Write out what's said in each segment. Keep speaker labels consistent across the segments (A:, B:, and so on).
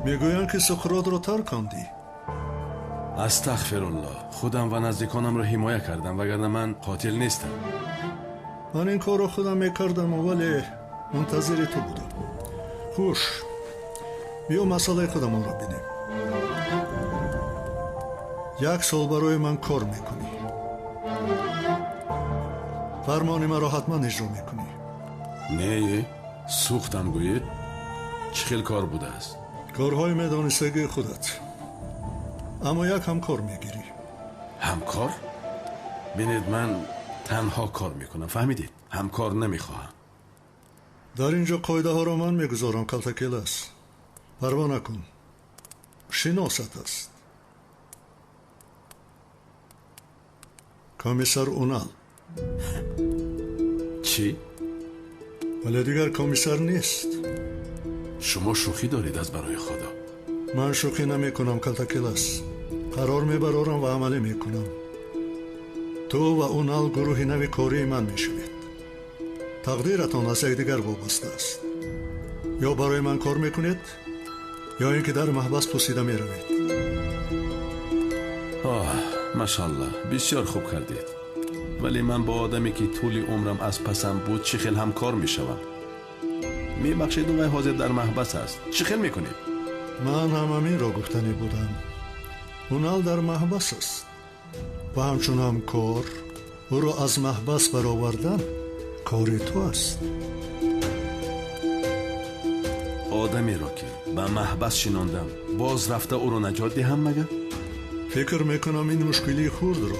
A: میگویند که سقراط رو ترک کردی.
B: استغفرالله، خودم و نزدیکانم رو حمایه کردم وگرنه من قاتل نیستم.
A: من این کار رو خودم میکردم ولی منتظر تو بودم. خوش، بیا مسئله خودمون رو بینیم. 1 سال برای من کار میکنی، فرمان من رو حتما اجرا میکنی.
B: نه، سوختم گوید. چه خیلی کار بوده است؟
A: کارهای میدانستگی خودت، اما یک همکار میگیری.
B: همکار؟ بینید من تنها کار میکنم، فهمیدید؟ همکار نمیخواهم.
A: در اینجا قاعده ها رو من میگذارم. کلتکیل است، پروا نکن، شناست است. کمیسر اونال.
B: چی؟
A: ولی دیگر کمیسر نیست.
B: شما شوخی دارید از برای خدا.
A: من شوخی نمی کنم کلتکیل است. قرار میبرارم و عملی میکنم. تو و اونال گروه نوی کاری من میشوید. تقدیرتان از یکدیگر وابسته است. یا برای من کار میکنید یا اینکه در محبس پوسیده میروید.
B: ماشاءالله، بسیار خوب کردید. ولی من با آدمی که طول عمرم از پسم بود چه خیل همکار میشوم؟ میبخشید اون حاضر در محبس است. چه خیل میکنید؟
A: من هم همین را گفتنی بودم. اونال در محبس است و همچون همکار او را از محبس برآوردن کاری تو است.
B: آدمی را که به محبس شناندم باز رفته او را نجات دهم مگر؟
A: فکر میکنم این مشکلی خورد را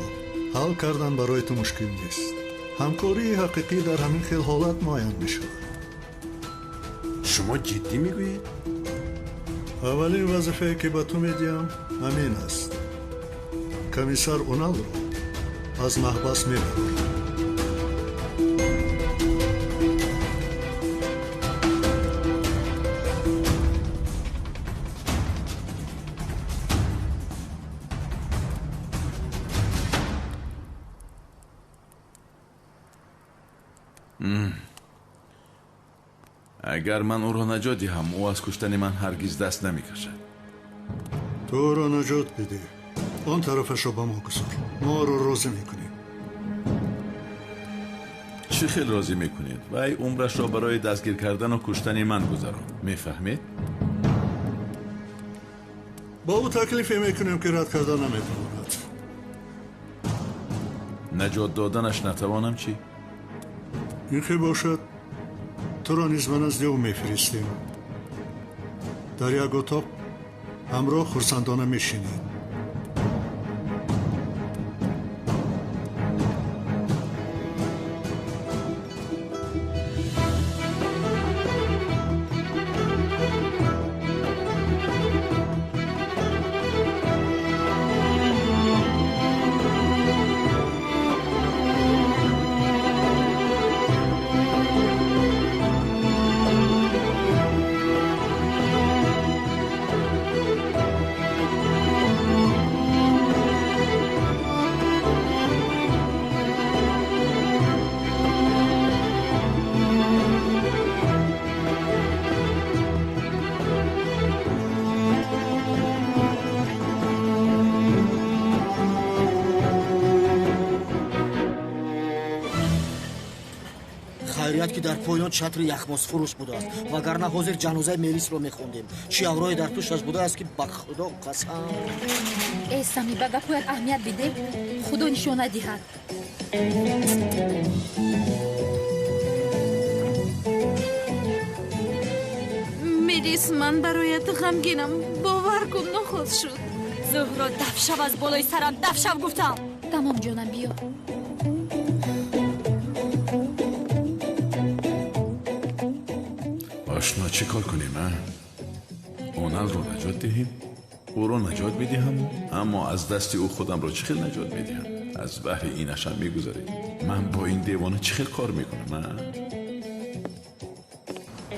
A: حل کردن برای تو مشکل نیست. همکاری حقیقی در همین خیل حالت معین میشود.
B: شما جدی میگویید؟
A: اولین وظیفه که به تو میدیم همین است. کمیسر اونال را از محبس میبرد.
B: اگر من او را نجات دهم او از کشتن من هرگز دست نمیکشد.
A: تو را نجات بده، اون طرفش را به ما گذار. ما را راضی میکنیم.
B: چه خیل راضی میکنید؟ وای عمرش را برای دستگیر کردن و کشتن من گذارم. میفهمید؟
A: با او تکلیفی میکنیم که رد کردن نمیتواند.
B: نجات دادنش نتوانم چی؟
A: این که باشد تو را نیز من از او میفرستیم. در یک اتاق همراه خرسندانه میشینید.
C: خیریت که در پایان چتر یخماس فروش بوده است وگرنه حاضر جنازه میلیس رو میخوندیم. چی اورای در توش از بوده است که به خدا قسم.
D: ای سمی به گپویت اهمیت بده، خدا نشانه دهد.
E: میلیس من برایت غمگینم، باور کن نخواهد شد.
F: زهرا دف شو از بالای سرم، دف شو گفتم.
D: تمام جانم بیا.
B: آشنا چه کار کنیم؟ اونال رو نجات دهیم؟ او رو نجات میدهم اما از دست او خودم رو چه خیل نجات میدهم؟ از بحر اینش هم میگذارید. من با این دیوانه چه خیل کار میکنم؟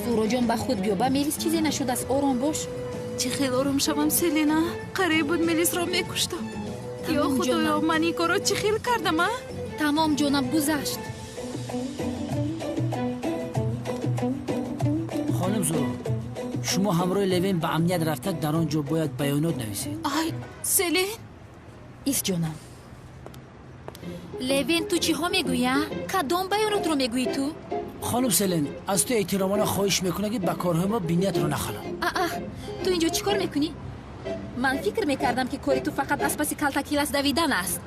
D: زورا جان به خود بیا، به میلیس چیزی نشد است، آرام باش.
E: چه خیلی آرام شوم سلینا. قریب بود میلیس را میکشتم. یا خدایا من این کارا چه خیلی کردم؟
D: тамом ҷонам гузашт.
G: خانم زورو شما همراه لوین به امنیت رفته در آنجا باید بیانات نویسید.
E: ай селин
D: ист ҷонам. левин ту чиҳо мегӯя? кадом баёнотро мегӯӣ ту?
G: خانم سلین از تو احترامانه خواهش میکنه که به کارهای ما بینیت رو نخلا.
D: ту инҷо чӣ кор мекунӣ? ман фикр мекардам ки кори ту фақат аз паси калтакилас давидан аст.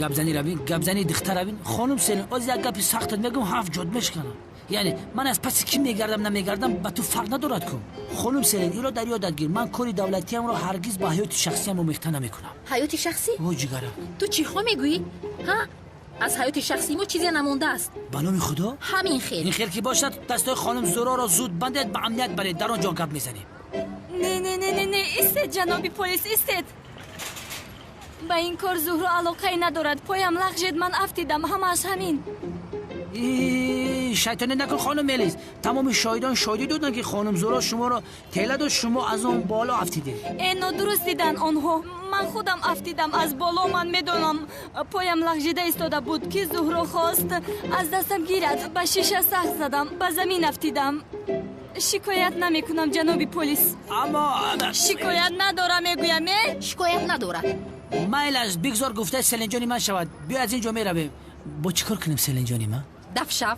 G: گپزنی روین گپزنی دختر روین. خانم سلین از یک گپی سختت میگم حرف جد میشکنم. یعنی من از پس کی میگردم نمیگردم به تو فرق ندارد کو. خانم سلین اینا در یادت گیر من کاری دولتی ام رو هرگز با حیات شخصی ام مخته نمیکنم.
D: ҳаёти шахсӣ?
G: او جیگرم.
D: ту чиҳо мегӯӣ? аз ҳаёти шахсӣ мо чизе намондааст.
G: به نام خدا
D: ҳамин хел.
G: این خیر که باشد دستای خانم زورا را زود بندید به امنیت برید در آنجا گپ میزنیم.
F: نه ایستید جنابی پلیس ایستید. با این کار زهرا علاقه ندارد. پایم لغزید من افتیدم همش همین.
G: شیطانی نکن خانم ملیس. تمام شاهدان شاهدی دادن که خانم زورا شما را تیله داد شما از اون بالا افتیدید.
F: اینو درست دیدن آنها. من خودم افتیدم از بالا. من میدونم پایم لغزیده ایستاده بود که زهرا خواست از دستم گیرد. به شیشه سخت زدم به زمین افتیدم. شکایت نمیکنم جنابی پلیس.
G: اما
F: شکایت ندارم میگویم.
D: шикоят надорад.
G: مایل از بگذار گفته سلین جانی من شود. بیا از اینجا میرویم. با چیکار کنیم سلین جانی من؟
D: дафшав.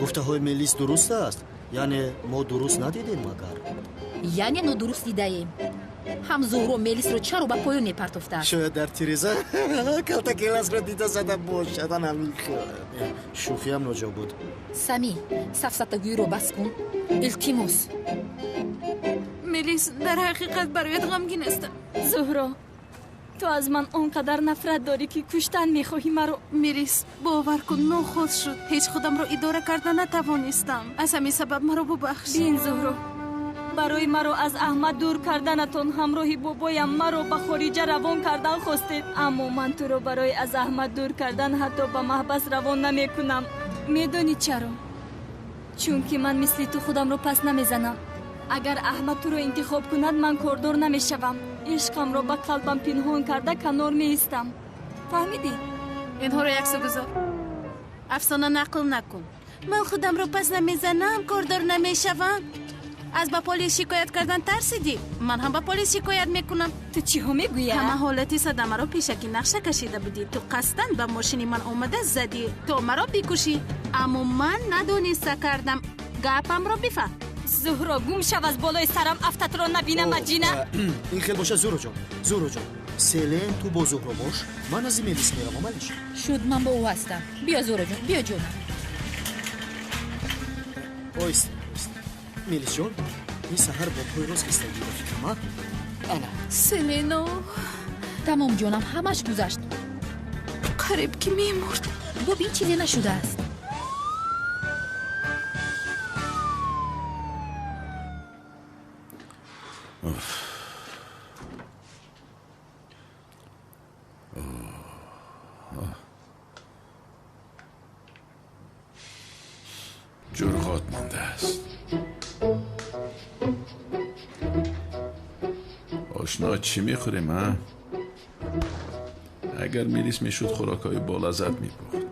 C: гуфтаҳои мелис дуруст аст? яъне мо дуруст надидем магар?
D: яъне нодуруст дидаем. ҳам зӯҳро мелисро чаро ба поён мепартофтааст.
C: шояд дар тиреза калтакеласро дида зада бошад. шӯхиам ноҷо буд.
D: самӣ сафсатагӯиро бас кун. илтимос.
E: мелис дар ҳақиқат барояд ғамгин астам.
F: زهرا تو از من اونقدر نفرت داری که کشتن میخواهی مرا.
E: мелис бовар кун нохоз шуд. ҳеҷ худамро идора карда натавонистам. аз ҳамин сабаб маро бубахш.
F: بین زهرا برای مرا از احمد دور کردنتون همراهی بابایم مرا به خارجه روان کردن خواستید. اما من تو رو برای از احمد دور کردن حتی به محبس روان نمی کنم. میدونی چرا؟ چون که من مثل تو خودم رو پس نمیزنم. اگر احمد تو رو انتخاب کند من کاردار نمیشوم. عشقم رو به قلبم پنهان کرده کنار میستم. فهمیدی؟
E: اینها رو یکسو گذار. افسانه نقل نکن. من خودم رو پس نمیزنم کاردار نمیشوم. از با پلیس شکایت کردن ترسیدی؟ من هم با پلیس شکایت میکنم.
F: تو چی ها میگویی؟
E: همه حالتی صدمه رو پیشکی نقشه کشیده بودی. تو قصدن به ماشین من اومده زدی تو مرا بکشی. اما من ندونسته کردم. گپم رو بفهم.
F: زهرا گم شو از بالای سرم افتت رو نبینم مجینه.
C: ин хел боша зӯро ҷон. селен ту бо зӯҳро бош. ман аз ин мелис меравам малиш.
D: шуд ман бо ӯ ҳастам. биё зӯраҷон биё ҷонам.
C: оиста мелис ҷон ин саҳар бо пой рост хистагӣ ба фикрам ана
E: селено
D: тамом ҷонам ҳамаш гузашт.
E: қариб ки мемурд.
D: бобин чизе нашудааст.
B: جرقات مانده است. آشنا چی میخوریم ها؟ اگر میلیس میشود خوراکای بالازد میپخت.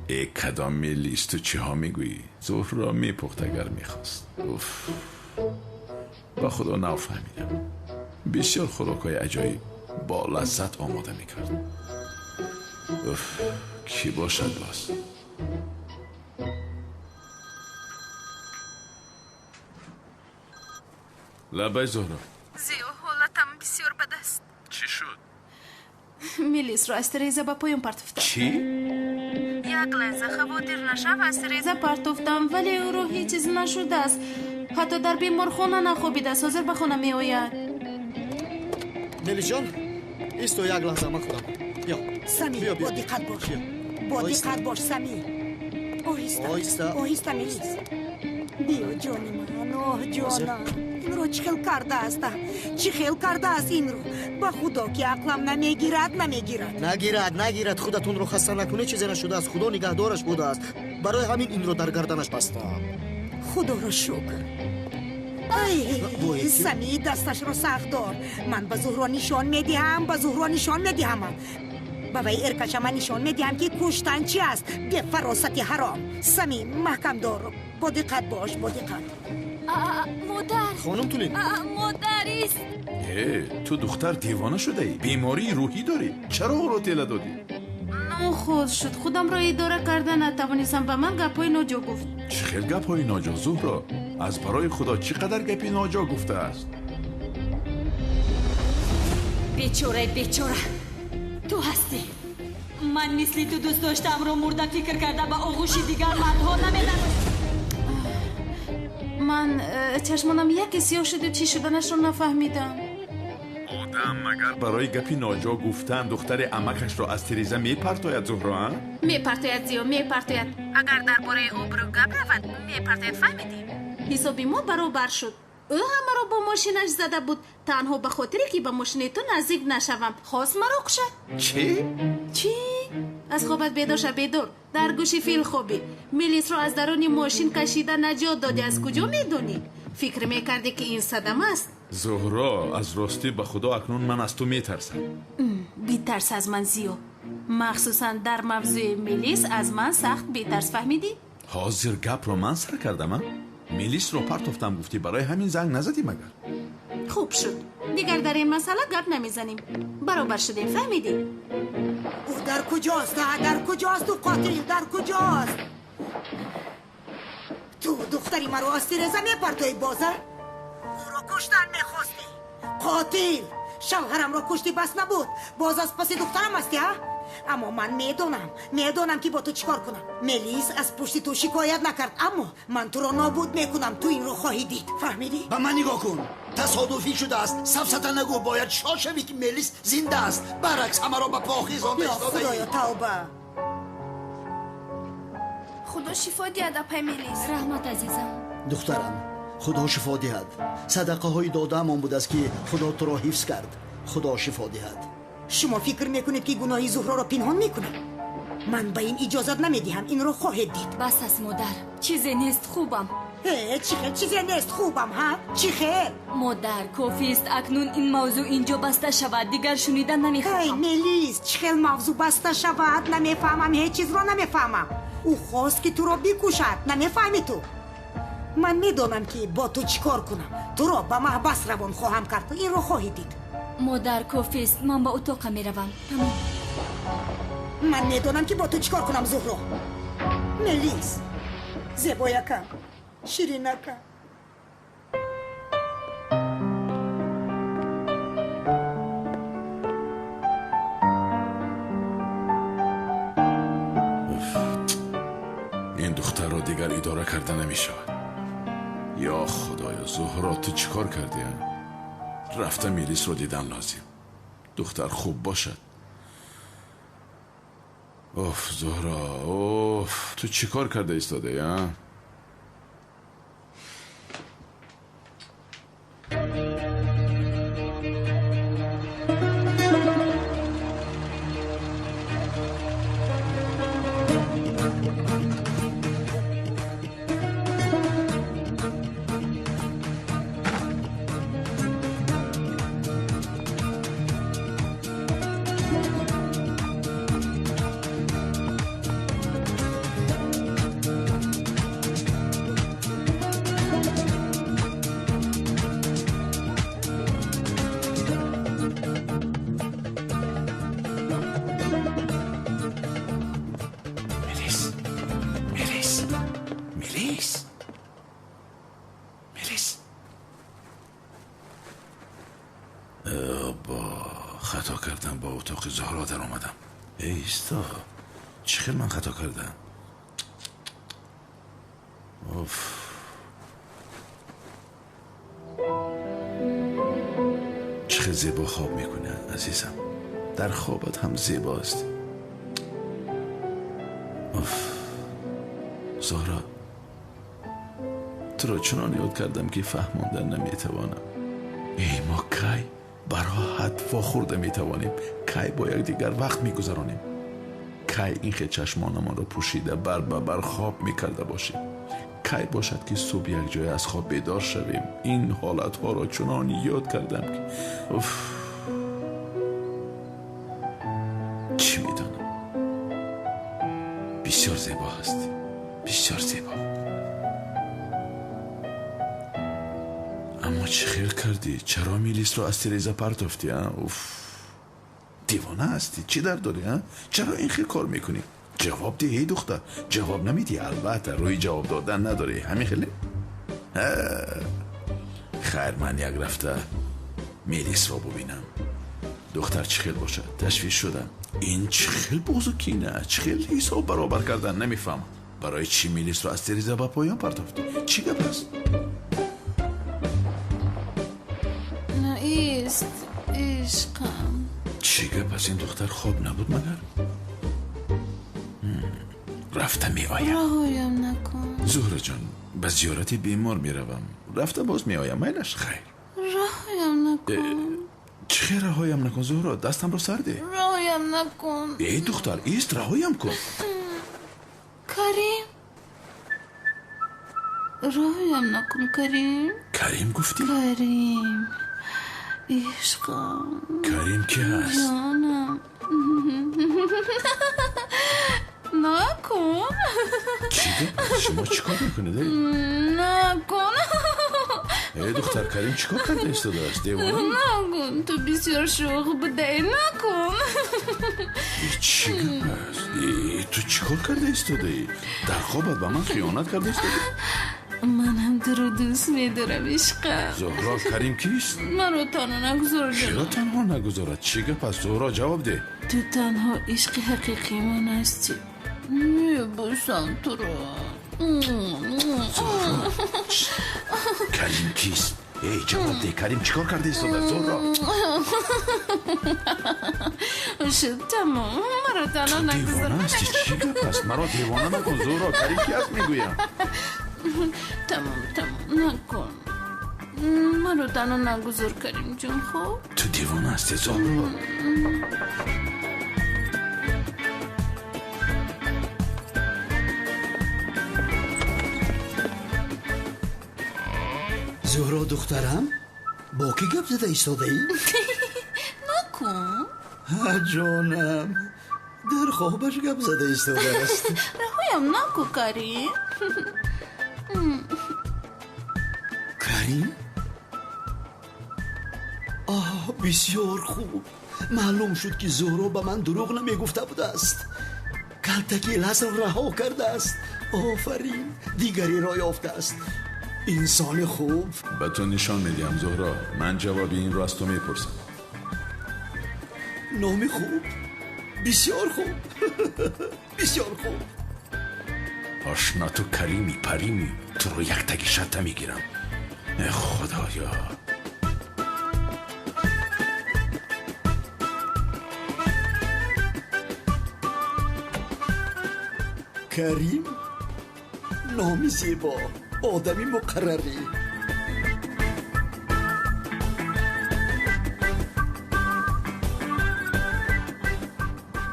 B: ای کدام میلیس تو چی ها میگویی؟ زهرا میپخت اگر میخواست. اوف با خدا نفهمیدم. بسیار خوراکای عجایب با لذت آماده میکرد. اوف کی باشد باز؟ لبای زهرا
E: زیو حالتم بسیار بد است.
B: چی شد؟
E: میلیس رو از تریزه با پایم پرتفتم.
B: چی؟
E: یک لحظه خواطر نشو از تریزه پرتفتم ولی او رو هیچ چیز نشده است. حتی در بیمارخانه نخوابیده است. حاضر به خانه می آید.
C: ملیس ҷон исто як лаҳза ман худам. биё
H: سمی با دقت باش. با دقت باش سمی. آهسته میلیس. بیا جان من. اوه جانم. این رو چی خیل کرده است؟ چی خیل کرده است این رو؟ با خدا که عقلم نمیگیرد.
C: нагирад худатонро хаста накунед чизе нашудааст. худо нигаҳдораш будааст. барои ҳамин инро дар гарданаш бастам.
H: خدا رو شکر. سمی دستش رو سخت دار. من به زهرا نشان میدهم به وی ارکش من نشان میدهم که کشتن چی است. به فراستی حرام. سمی محکم دار، با دقت باش، با دقت.
F: مادر
C: خانم تولید
F: مادریست.
B: تو دختر دیوانه شده ای، بیماری روحی داری، چرا او رو تله دادی؟
E: خود شد خودم را اداره کرده نتوانستم به من گپای ناجا گفت.
B: چه خیلی گپای ناجا زهرا؟ از برای خدا چقدر گپی ناجا گفته است؟
F: بیچاره تو هستی. من مثل تو دوست داشتم رو مرده فکر کرده به آغوش دیگر مردها نمیدن.
E: من چشمانم یکی سیاه شد و چی شدنش رو نفهمیدم.
B: آدم مگر برای گپی ناجا گفتن دختر عمکش را از تریزه میپرتاید زهرا؟
E: میپرتاید زیو میپرتاید. اگر درباره آبرو گپ رود میپرتاید. فهمیدی؟ حسابی ما برابر شد. او همه را با ماشینش زده بود تنها به خاطری که به ماشین تو نزدیک نشوم خواست مرا کشد. چی؟ از خوابت بیدار شو بیدار. در گوشی فیل خوابی میلیس را از درون ماشین کشیده نجات دادی. از کجا میدونی؟ فکر میکردی که این صدمه است؟
B: زهرا از راستی به خدا اکنون من از تو میترسم.
E: بیترس از من زیو، مخصوصا در موضوع میلیس از من سخت بیترس. فهمیدی؟
B: حاضر گپ رو من سر کردم. میلیس رو پرتافتم گفتی برای همین زنگ نزدی مگر؟
E: خوب شد دیگر در این مسئله گپ نمیزنیم. برابر شدیم. فهمیدی؟
H: او در کجاست؟ در کجاست؟ تو قاتل در کجاست؟ تو دختری مرا از تیرزه میپرتایی بازه؟ او را کشتن میخواستی؟ قاتل شوهرم را کشتی بس نبود باز از پس دخترم هستی ها؟ اما من میدونم که با تو چیکار کنم. میلیس از پشت تو شکایت نکرد اما من تو را نابود میکنم. تو این رو خواهی دید. فهمیدی؟
I: به من نگاه کن. تصادفی شده است. سفسطه نگو. باید شاد شوی که میلیس زنده است. برعکس همه را به پاخیزان
H: یا
I: بشتاده ای.
H: خدایا توبه.
J: خدا شفا دهد پای میلیس.
F: رحمت عزیزم.
I: دخترم خدا شفا دهد. صدقه های داده همان بود است که خدا تو را حفظ کرد. خدا شفا دهد.
H: شما فکر میکنید که گناهی زهرا را پنهان میکنم؟ من به این اجازت نمیدهم. این رو خواهید دید.
F: بس است مادر، چیزی نیست. خوبم.
H: چی خیل چیزی نیست. خوبم ها؟ چی خیل؟
F: مادر کافی است اکنون این موضوع اینجا بسته شود. دیگر شنیدن نمیخواهم.
H: میلیس چی خیل موضوع بسته شود؟ نمیفهمم. هیچ چیز را نمیفهمم. او خواست که تو را بکشد. نمیفهمی تو؟ من میدونم که با تو چیکار کنم. تو را به محبس روان خواهم کرد. این رو خواهید دید.
F: مادر کافی است. من به اتاق میروم. تمام.
H: من میدونم که با تو چیکار کنم زهرا. میلیس زیبایکم شیرینکم.
B: این دختر را دیگر اداره کرده نمی شود. یا خدایا زهرا تو چیکار کردی؟ رفته میلیس رو دیدن لازم. دختر خوب باشد. اوف زهرا اوف تو چیکار کرده ایستاده یا؟ خطا کردم با اتاق زهرا در آمدم. ایستا چخیل من خطا کردم. اوف چخیل زیبا خواب میکنه عزیزم. در خوابت هم زیباست. اوف زهرا تو را چنان یاد کردم که فهماندن نمیتوانم. ای ما کی براحت واخورده میتوانیم، کی با یک دیگر وقت میگذرانیم، کی این خیلی چشمانمان را پوشیده بر خواب میکرده باشیم، خیر باشد که صبح یک جای از خواب بیدار شویم. این حالت ها را چنان یاد کردم که چی میدانم، بسیار زیبا هستی، بسیار زیبا. اما چه خیر کردی؟ چرا میلیس رو از تریزا پرتافتی؟ دیوانه هستی؟ چی در داری؟ چرا این خیر کار میکنی؟ جواب دی ای دختر، جواب نمیدی؟ البته روی جواب دادن نداری، همین خیلی؟ خیر، من یک رفته میلیس رو ببینم. دختر چه خیل باشد، تشویش شدم. این چه خیل بزرگینه، چه خیل حساب برابر کردن نمیفهم. برای چی میلیس رو از تریزا با پایان پرتافتی؟ چی گپ است؟
E: نیست عشقم.
B: چی گپ است؟ این دختر خواب نبود مگر؟ رفته می آیم.
E: رهایم نکن
B: زهره جان، به زیارت بیمار می روم. رفته باز می آیم. میلش خیر.
E: رهایم نکن.
B: چه خیر رهایم نکن زهره؟ دستم رو سرده.
E: رهایم نکن.
B: ای دختر ایست، رهایم کن.
E: کریم، رهایم نکن کریم.
B: کریم گفتی؟
E: کریم عشقم.
B: کریم کی هست؟
E: جانم. نکن.
B: چی گفت؟ شما چیکار میکنید؟
E: نکن.
B: ای دختر، کریم چیکار کرده ایستاده است؟ دیوانه؟
E: نکن، تو بسیار شوخ بوده. نکن.
B: چی گفت است؟ تو چیکار کرده ایستاده ای؟ در خوابت با من خیانت کرده ایستاده؟
E: من هم تو رو دوست میدارم عشقم.
B: زهرا، کریم کیست؟
E: من رو تنها نگذار
B: چرا
E: جانم.
B: تنها نگذارد؟ چی گفت است؟ زهرا جواب ده.
E: تو تنها عشق حقیقی من هستی. میبوسم تو رو.
B: کریم کیست؟ ای جواب ده، کریم چیکار کرده ایستاده است؟ زهرا
E: شد تمام، مرا تنها
B: تو
E: نگذار.
B: دیوانه هستی؟ چی گفت است؟ مرا دیوانه نکن زهرا. کریم کی است میگویم؟
E: تمام نکن، مرا تنها نگذار کریم جون. خوب
B: تو دیوانه هستی زهرا.
I: زهرا دخترم، با کی گپ زده ایستاده ای؟
E: نکن.
I: ها جانم، در خوابش گپ زده ایستاده است.
E: رهایم نکن کریم.
I: کریم؟ آه، بسیار خوب. معلوم شد که زهرا به من دروغ نمیگفته بوده است. کلتکی لحظه رها کرده است. آفرین، دیگری را یافته است. انسان خوب.
B: به تو نشان میدیم زهرا. من جواب این رو از تو میپرسم.
I: نام خوب، بسیار خوب. بسیار خوب.
B: آشنا تو کریمی پریمی، تو رو یک تکی شته میگیرم. خدایا.
I: کریم، نامی زیبا، آدمی مقرری.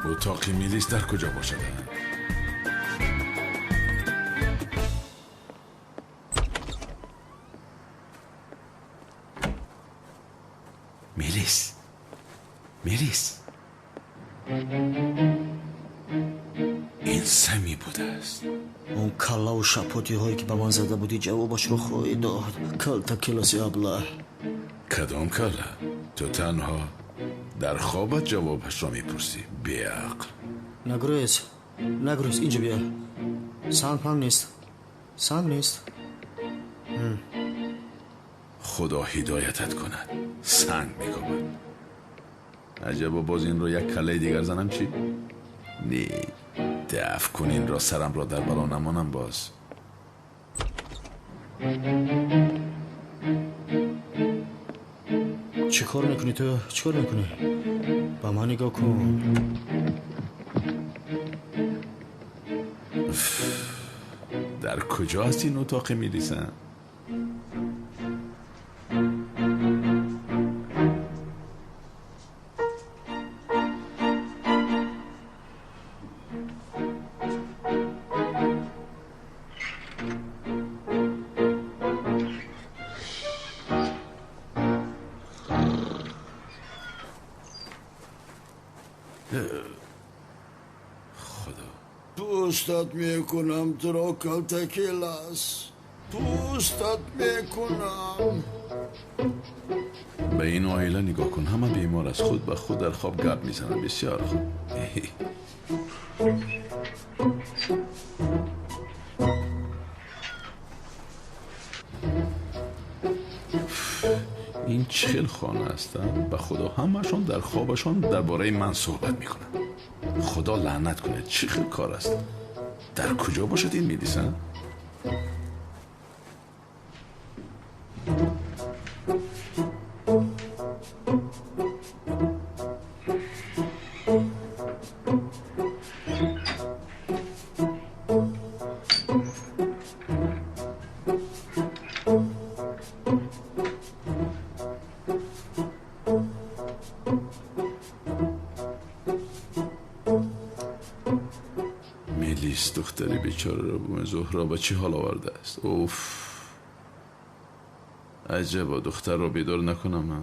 B: اتاق میلیس در کجا باشد؟ میلیس، میلیس، این سمی بوده است.
C: اون کلا و شپوتی هایی که به من زده بودی جوابش رو خواهی داد. کلتا کلاسی ابله.
B: کدام کلا؟ تو تنها در خوابت جوابش را میپرسی. بیعقل.
C: نگریز اینجا بیا. سنگ نیست.
B: خدا هدایتت کند. سنگ میکند. عجبا باز این رو یک کله دیگر زنم چی؟ نی، دفع کن این را، سرم را در بلا نمانم باز.
C: چی کار میکنی تو؟ چی کار میکنی؟ با من نگاه کن.
B: در کجا هست این اتاق میلیسن؟ خدا
I: پوستت میکنم تو را کلتکی لاس. پوستت میکنم.
B: به این عائله نگاه کن، همه بیمار از خود به خود در خواب گپ میزنن. بسیار خوب. این چه خانه هستن؟ به خدا همشون در خوابشون درباره من صحبت میکنن. خدا لعنت کنه، چه خیل کار است. در کجا باشد این میدیسن؟ میلیس دختری بیچاره را بوم زهرا به چه حال آورده است. اوف، عجبا دختر را بیدار نکنم من.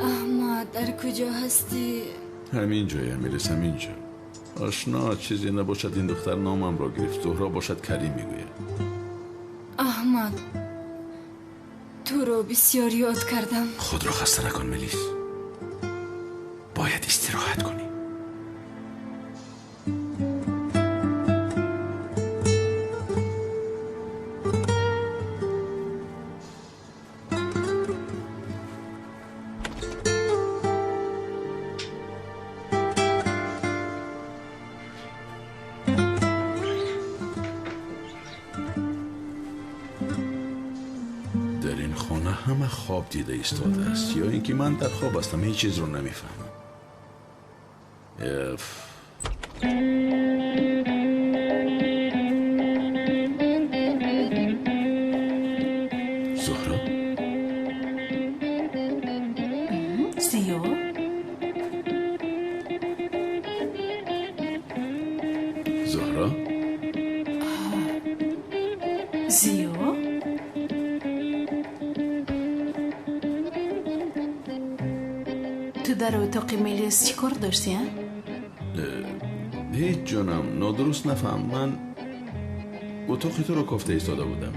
F: احمد در کجا هستی؟
B: همین جایی میلیس، همین جا. آشنا چیزی نباشد این دختر نامم را گرفت. زهرا باشد کریم میگوید.
F: احمد تو رو بسیار یاد کردم.
B: خود را خسته نکن میلیس، باید استراحت کنی. در این خانه همه خواب دیده ایستاده است، یا اینکه من در خواب هستم هیچ چیز رو نمیفهمم. زهرا؟
E: زیو؟
B: زهرا؟
E: زیو؟ تو در اتاق میلیس چی کار داشتی ها؟
B: هیچ جانم، نادرست نفهم. من اتاقی تو رو کفته ایستاده بودم.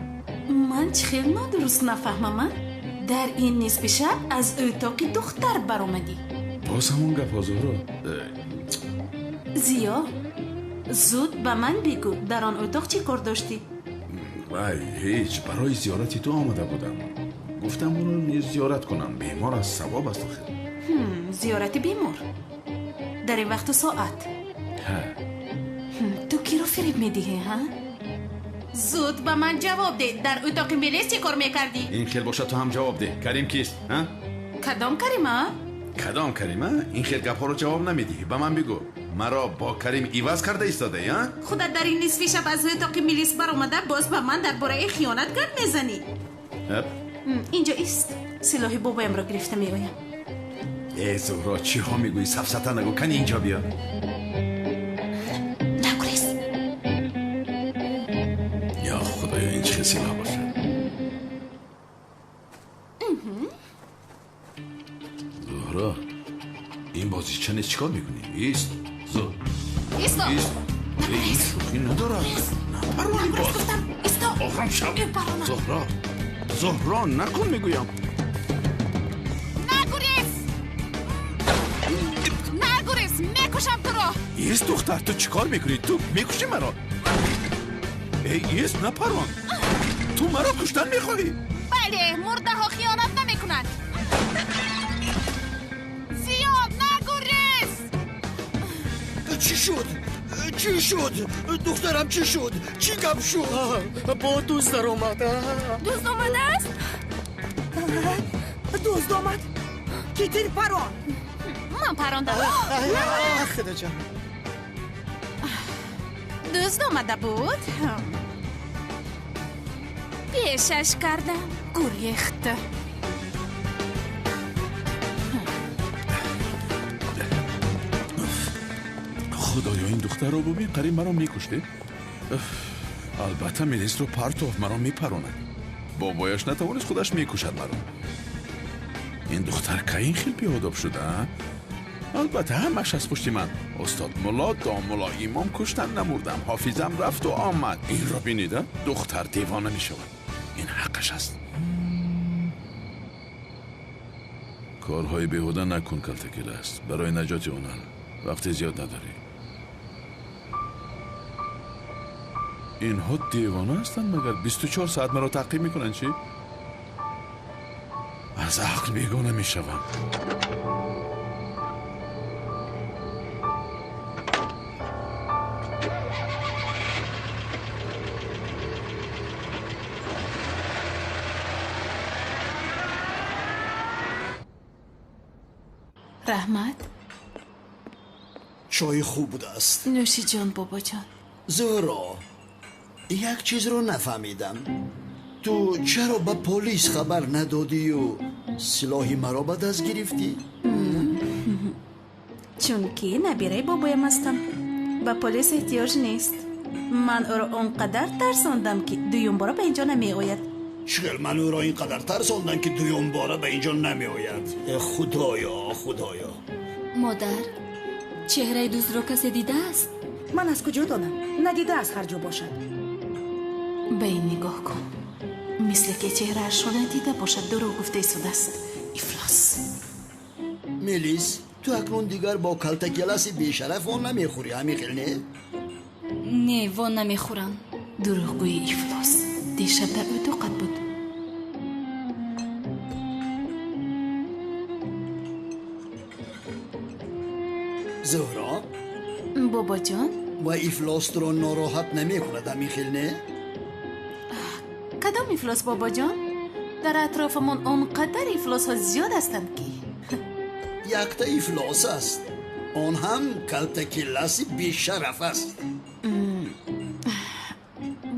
E: من چه خیلی نادرست نفهمم. در این نصف شب از اتاق دختر برآمدی.
B: باز همون گپ ها زهرا.
E: زیا زود به من بگو در آن اتاق چی کار داشتی؟
B: هیچ، برای زیارتی تو آمده بودم. گفتم اون رو نیز زیارت کنم، بیمار از ثواب است آخر.
E: زیارت بیمار در این وقت و ساعت؟ تو کی رو فریب میدی ها؟ زود به من جواب ده، در اتاق میلیس چی کار میکردی؟
B: این خیل باشد تو هم جواب ده. کریم کیست؟ ها؟
E: کدام کریمه؟
B: کدام کریمه؟ این خیل گپ ها رو جواب نمیدی. به من بگو، مرا با کریم ایواز کرده ایستاده ها؟
E: خودت در این نصف شب از اتاق میلیس برآمده باز به من درباره خیانت گرد میزنی؟ اینجا است. سلاح بابایم را گرفته میآیم.
B: ای زهرا، چی ها میگویی؟ سفسطه نگو، کنی اینجا بیا.
E: نگریز.
B: یا خدایا این چه سلاح باشه. زهرا، این بازیچه نیست، چیکار میکنی؟ ایست.
E: ایستا.
B: این شوخی ندارد. نپرانی باز. آخرم شب. زهرا نکن میگویم.
E: نگریز میکشم تو را.
B: ایست دختر، تو چیکار میکنی؟ تو میکشی مرا. ای ایست، نپران. تو مرا کشتن میخواهی؟
E: بله، مرده ها خیانت نمیکنند. زیاد نگریز.
I: چی شد؟ دخترم چی شد؟ چی گپ شد؟
C: با دوست در آمد.
F: دوست آمده است؟
H: دوست آمد؟ کی تیر پران؟
E: من پراندم.
C: خدا جان،
E: دوست آمده بود؟ پیشش کردم گریخت.
B: خدایا این دختر رو ببین، قریب مرا میکشته. البته میلیس رو پرتوف مرا میپرونه. بابایش نتوانست خودش میکشد مرا. این دختر که این خیلی بیاداب شده ها؟ البته همش از پشت من. استاد ملا داملا امام کشتن نمردم، حافظم رفت و آمد. این را بینیده دختر دیوانه می شود. این حقش است. کارهای بیهوده نکن کلتکیل است. برای نجات اونان وقت زیاد نداری. اینها دیوانه هستند مگر 24 ساعت مرا تعقیب میکنن چی؟ از عقل بیگانه میشوم.
E: رحمت
I: چای خوب بوده است.
E: نوشی جان بابا جان.
I: زهرا یک چیز رو نفهمیدم. تو چرا به پلیس خبر ندادی و سلاحی مرا به دست گرفتی؟
E: چون که نبیره بابایم هستم، به پلیس احتیاج نیست. من او را اونقدر ترساندم که دویم باره به اینجا نمی آید.
I: چگل من او را اینقدر ترساندم که دویم باره به اینجا نمی آید. خدایا خدایا.
D: مادر چهره دوست رو کسی دیده است؟
H: من از کجا دانم؟ ندیده از هر جا باشد.
E: به این نگاه کن، مثل که چهرهش رو ندیده باشد. دروغ گفته ایستاده است. افلاس.
I: میلیس تو اکنون دیگر با کلتکیلاس بیشرف اون نمیخوری همیخیل نه؟
F: نه وان نمیخورم.
E: دروغگوی افلاس. دیشب در اتاقت بود.
I: زهرا
E: بابا جان
I: و افلاس رو ناراحت نمی کند همیخیل نه؟
E: کدام افلاس بابا جان؟ در اطرافمون اونقدر افلاس ها زیاد هستند که
I: یک تا افلاس است. آن هم کلتکیلاس بیشرف است.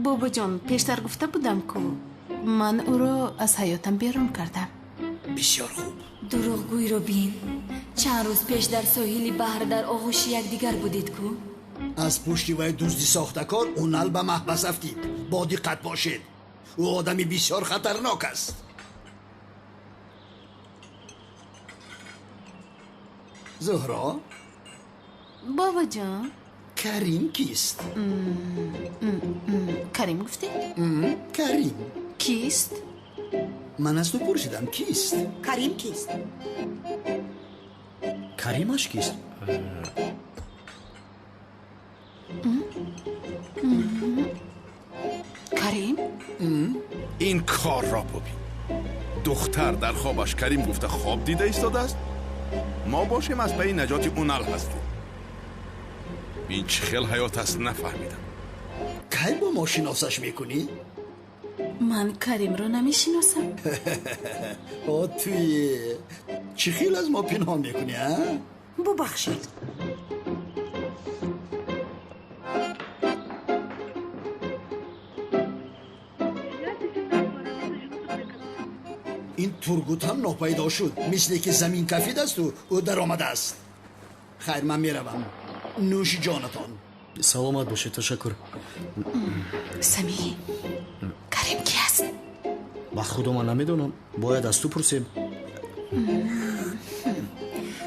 E: بابا جان پیشتر گفته بودم که من او را از حیاتم بیرون کردم.
I: بسیار خوب.
D: دروغگوی رو بین. چند روز پیش در ساحل بحر در آغوش یکدیگر بودید کو؟
I: از پشتی وی دزدی ساختکار اونال به محبس افتید. با دقت باشید. او آدمی بسیار خطرناک است. زهرا
E: بابا جان
I: کریم کیست؟
E: کریم گفتی؟
I: کریم
E: کیست؟
I: من از تو پرسیدم کیست؟
H: کریم کیست؟
C: کریمش کیست؟
E: کریم؟
B: این کار را ببین. دختر در خوابش کریم گفته خواب دیده ایستاده است. ما باشیم از به نجات اونال هستیم. این چه خیل حیات است نفهمیدم.
I: کی با ما شناسش میکنی؟
E: من کریم رو نمیشناسم.
I: توی چه خیل از ما پنهان میکنی ها؟
H: ببخشید.
I: این ترگوت هم ناپیدا شد. مثل که زمین کفید است و او در آمده است. خیر من میروم. نوش جانتان.
C: سلامت باشید. تشکر.
E: سمی کریم کی است؟
C: با خدا من نمیدونم. باید از تو پرسیم.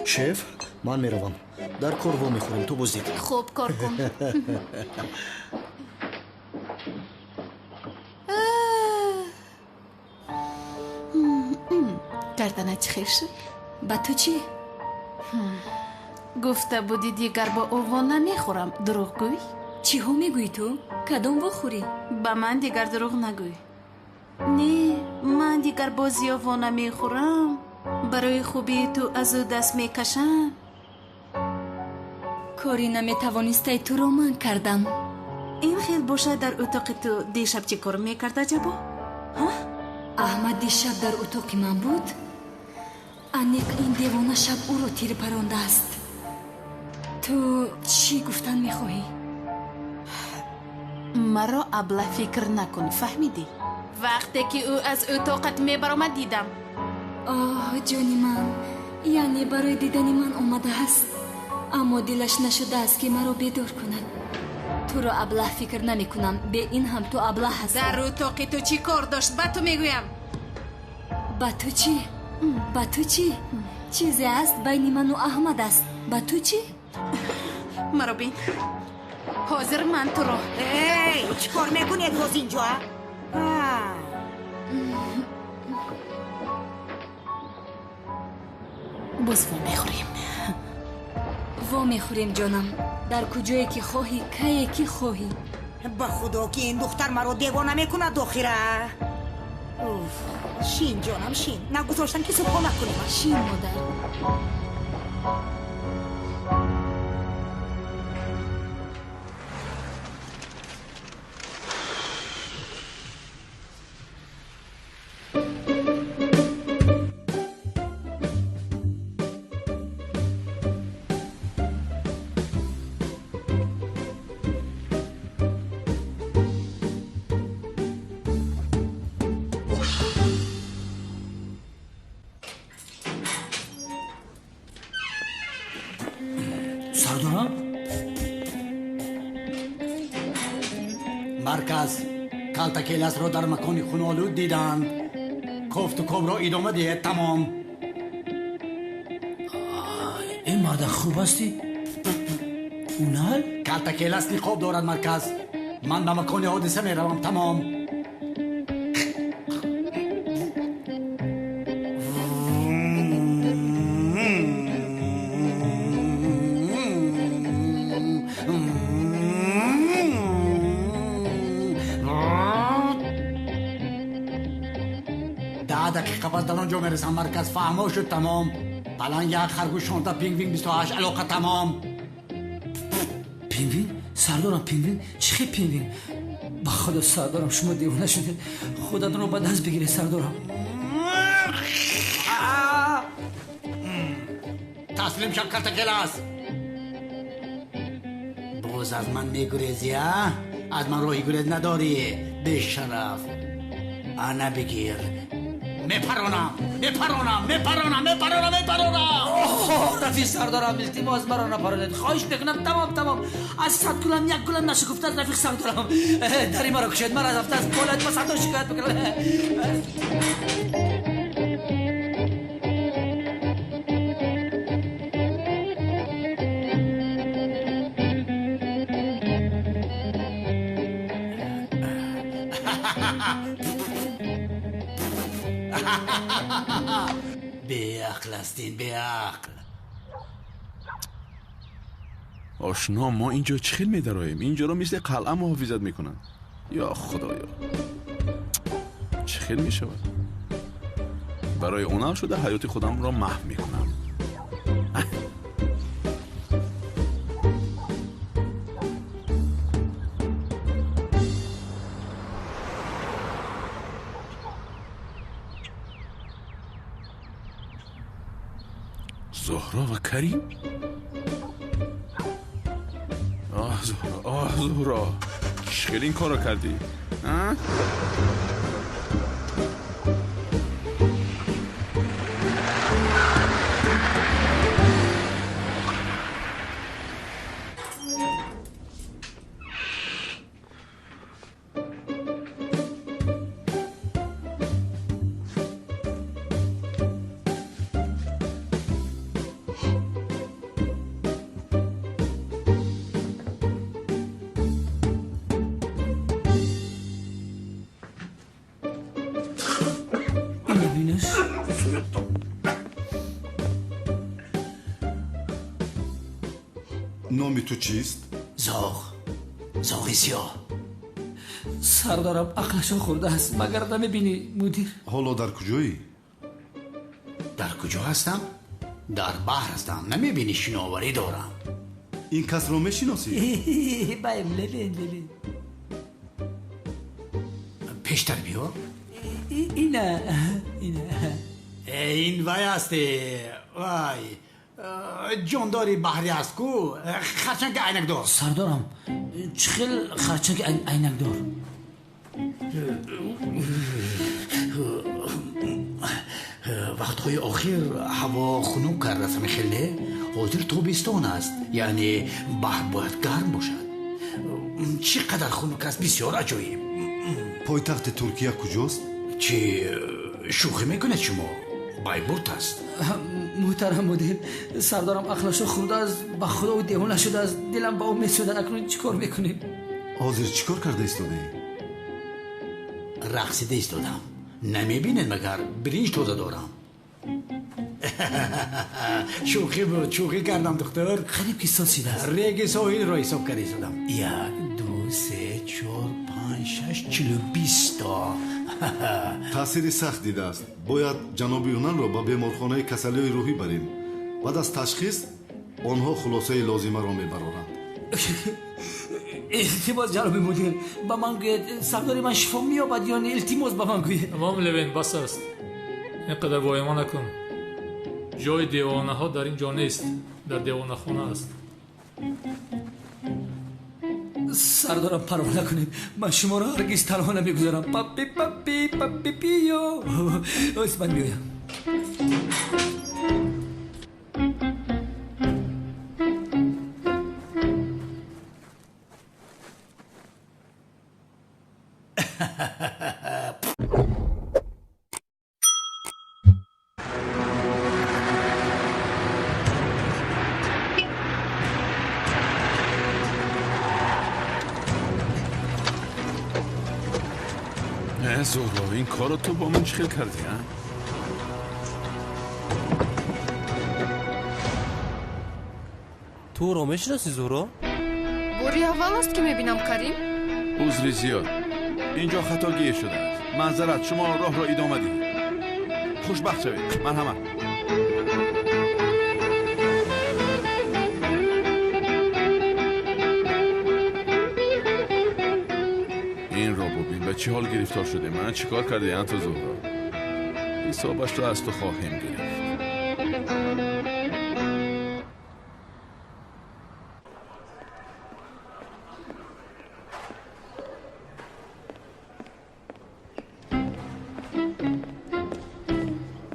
C: شف من میروم. در کار وا میخوریم. تو بزدید.
E: خوب کار کن. گردنت خیر شد؟
D: با تو چی؟
E: گفته بودی دیگر با اووان نمیخورم. دروغ گوی؟
D: چی ها میگوی تو؟ کدام بخوری؟
E: با من دیگر دروغ نگوی. نه من دیگر بازی اووان نمیخورم. برای خوبی تو از او دست میکشم.
D: کاری نمیتوانسته تو رو من کردم.
E: این خیل باشه در اتاق تو دیشب چی کار میکرده جبا؟
D: احمد دیشب در اتاق من بود. انیق این دیوانه شب او رو تیر پرانده است. تو چی گفتن میخواهی؟
E: مرا ابله فکر نکن فهمیدی؟ وقتی که او از اتاقت میبرامد دیدم.
D: آه جانی من، یعنی برای دیدن من آمده است، اما دلش نشده است که مرا بیدار کند. تو رو ابله فکر نمی کنم. به این هم تو ابله هستی.
E: در اتاق تو چی کار داشت؟ با تو میگویم.
D: با تو چی؟ ба ту чӣ? чизе аст байни ману аҳмад аст. ба ту чӣ?
E: маро бин. ҳозир ман туро.
H: эй чӣ кор мекунед боз инҷо?
G: боз во мехӯрем.
D: во мехӯрем ҷонам. дар куҷое ки хоҳӣ, кае ки хоҳӣ.
H: ба худо ки ин духтар маро девона мекунад охира. шин ҷонам, шин. нагузоштам ки субҳона кунем.
D: шин модар.
G: сардорам
I: марказ калтакеласро дар макони хунолуд диданд. кофту комро идома диҳед. тамом.
G: ин марда хуб асти. унал
I: калтакелас ниқоб дорад. марказ ман ба макони ҳодиса меравам. тамом. دقیقه پس در آنجا میرسم. مرکز فهمو شد. تمام. الان یک خرگوش 16 پینگوین 28 علاقه. تمام.
G: پینگوین؟ سردارم پینگوین؟ چی خیلی پینگوین؟ با خدا سردارم شما دیوانه شدید. خودتون رو با دست بگیرید سردارم.
I: تسلیم شم کلتکلاس. باز از من میگریزی ها؟ از من راهی گریز نداری. به شرف انا بگیر. میپرونم.
G: رفیق سردارم التماس مرا نپرونید. خواهش میکنم. تمام از 100 گلم 1 گلم نشگفته از رفیق سردارم. دری مرا کشید. من از هفته از بالایت با 100 شکایت میکنم.
I: به عقل هستین. به عقل.
B: آشنا ما اینجا چی خیل میداراییم؟ اینجا رو مثل قلعه محافظت میکنن. یا خدایا چی خیل میشود؟ برای اونال شده حیات خودم را محو میکنم. زهرا و کریم؟ زهرا چخیل این کار رو کردی؟
K: نام تو چیست؟
I: زاغی سیاه.
G: سردارم عقلشو خورده است. مگر نمیبینی مدیر؟
K: حالا در کجایی؟
I: در کجا هستم؟ در بحر هستم. نمیبینی شناوری دارم.
K: این کس رو میشناسی؟
G: بایم لیلین
I: پیشتر بیا.
G: اینه
I: این وای هستی. وای جانداری بحری است کو. خرچنگ عینک دار.
G: سردارم چخیل خرچنگ عینک دار.
I: وقتهای آخر هوا خنک کرده است. خیلی حاضر تابستان است. یعنی بحر باید گرم باشد. چقدر خنک است. بسیار عجایب.
K: پایتخت ترکیه کجاست؟
I: چی شوخی میکنید شما؟ байбурд аст.
G: محترم مدیر سردارم عقلشو خورده است به خدا و دیوانه شده است دلم با او میسوده اکنون چیکار میکنیم
K: ҳозир чӣ кор карда истодаӣ?
I: رقصیده ایستادم. نمیبینید مگر برنج تازه دارم. شوخی کردم دکتر.
G: غریب که ساسیده است
I: ریگ ساحل را حساب کرده ایستادم. 1 2 3 4 5 6 40 20 تا.
K: таъсири сахт дидааст. бояд ҷаноби юнанро ба беморхонаи касалиҳои рӯҳӣ барем. баъд аз ташхис онҳо хулосаи лозимаро мебароранд.
G: التماس جناب مدیر با من گوید سردار من شفا مییابد یا نه التماس با من گوید
L: امام لوین بس است اینقدر وایما نکن جای دیوانه ها در اینجا نیست در دیوانه خانه است
G: سردارم پروا نکنید من شما را هرگز تنها نمیگذارم پاپی پاپی پاپی پیو اوست من میایم
B: زهرا این کارو تو با من چخیل کردی ها؟
M: تو رو میشناسی زهرا؟
J: باری اول است که میبینم کریم.
B: عذری زیاد اینجا خطاگیری شده است معذرت شما راه را ادامه دهید خوشبخت شوید مرحمت این را ببین به چه حال گرفتار شده من چیکار کرده تو زهرا حسابش را از تو خواهیم گرفت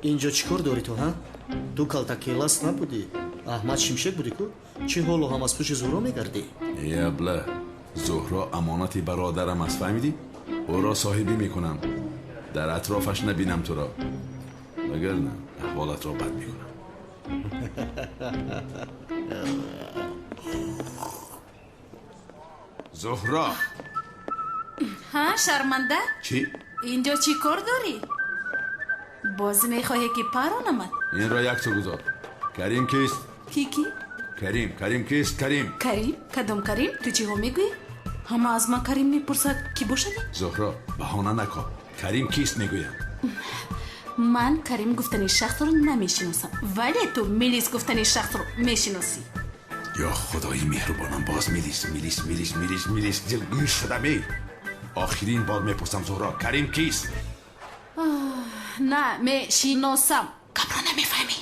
C: اینجا چیکار داری تو ها؟ تو کلتاکیلاس نبودی؟ احمد شمشک بودی کو؟ چی حالو هم از پوش زهرا میگردی؟
B: یبله زهرا امانتی برادرم است فهمیدی؟ او را صاحبی میکنم در اطرافش نبینم تو را مگر نه احوالت را بد میکنم زهرا
E: ها شرمنده؟
B: چی؟
E: اینجا چی کار داری؟ باز میخواهی که پرانمد؟
B: این را یک تو گذار کریم کیست؟
E: کی؟
B: کریم کیست کریم؟
E: کریم؟ کدام کریم؟ تو چی ها میگوی؟ همه از من کریم میپرسد کی باشدی؟
B: زهرا بهانه نکن کریم کیست میگویم
E: من کریم گفتنی شخص رو نمیشناسم ولی تو میلیس گفتنی شخص رو میشناسی
B: یا خدای مهربانم باز میلیس دلگوش شدم آخرین بار میپرسم زهرا کریم کیست؟
E: نه میشناسم قبلا نمیفهمی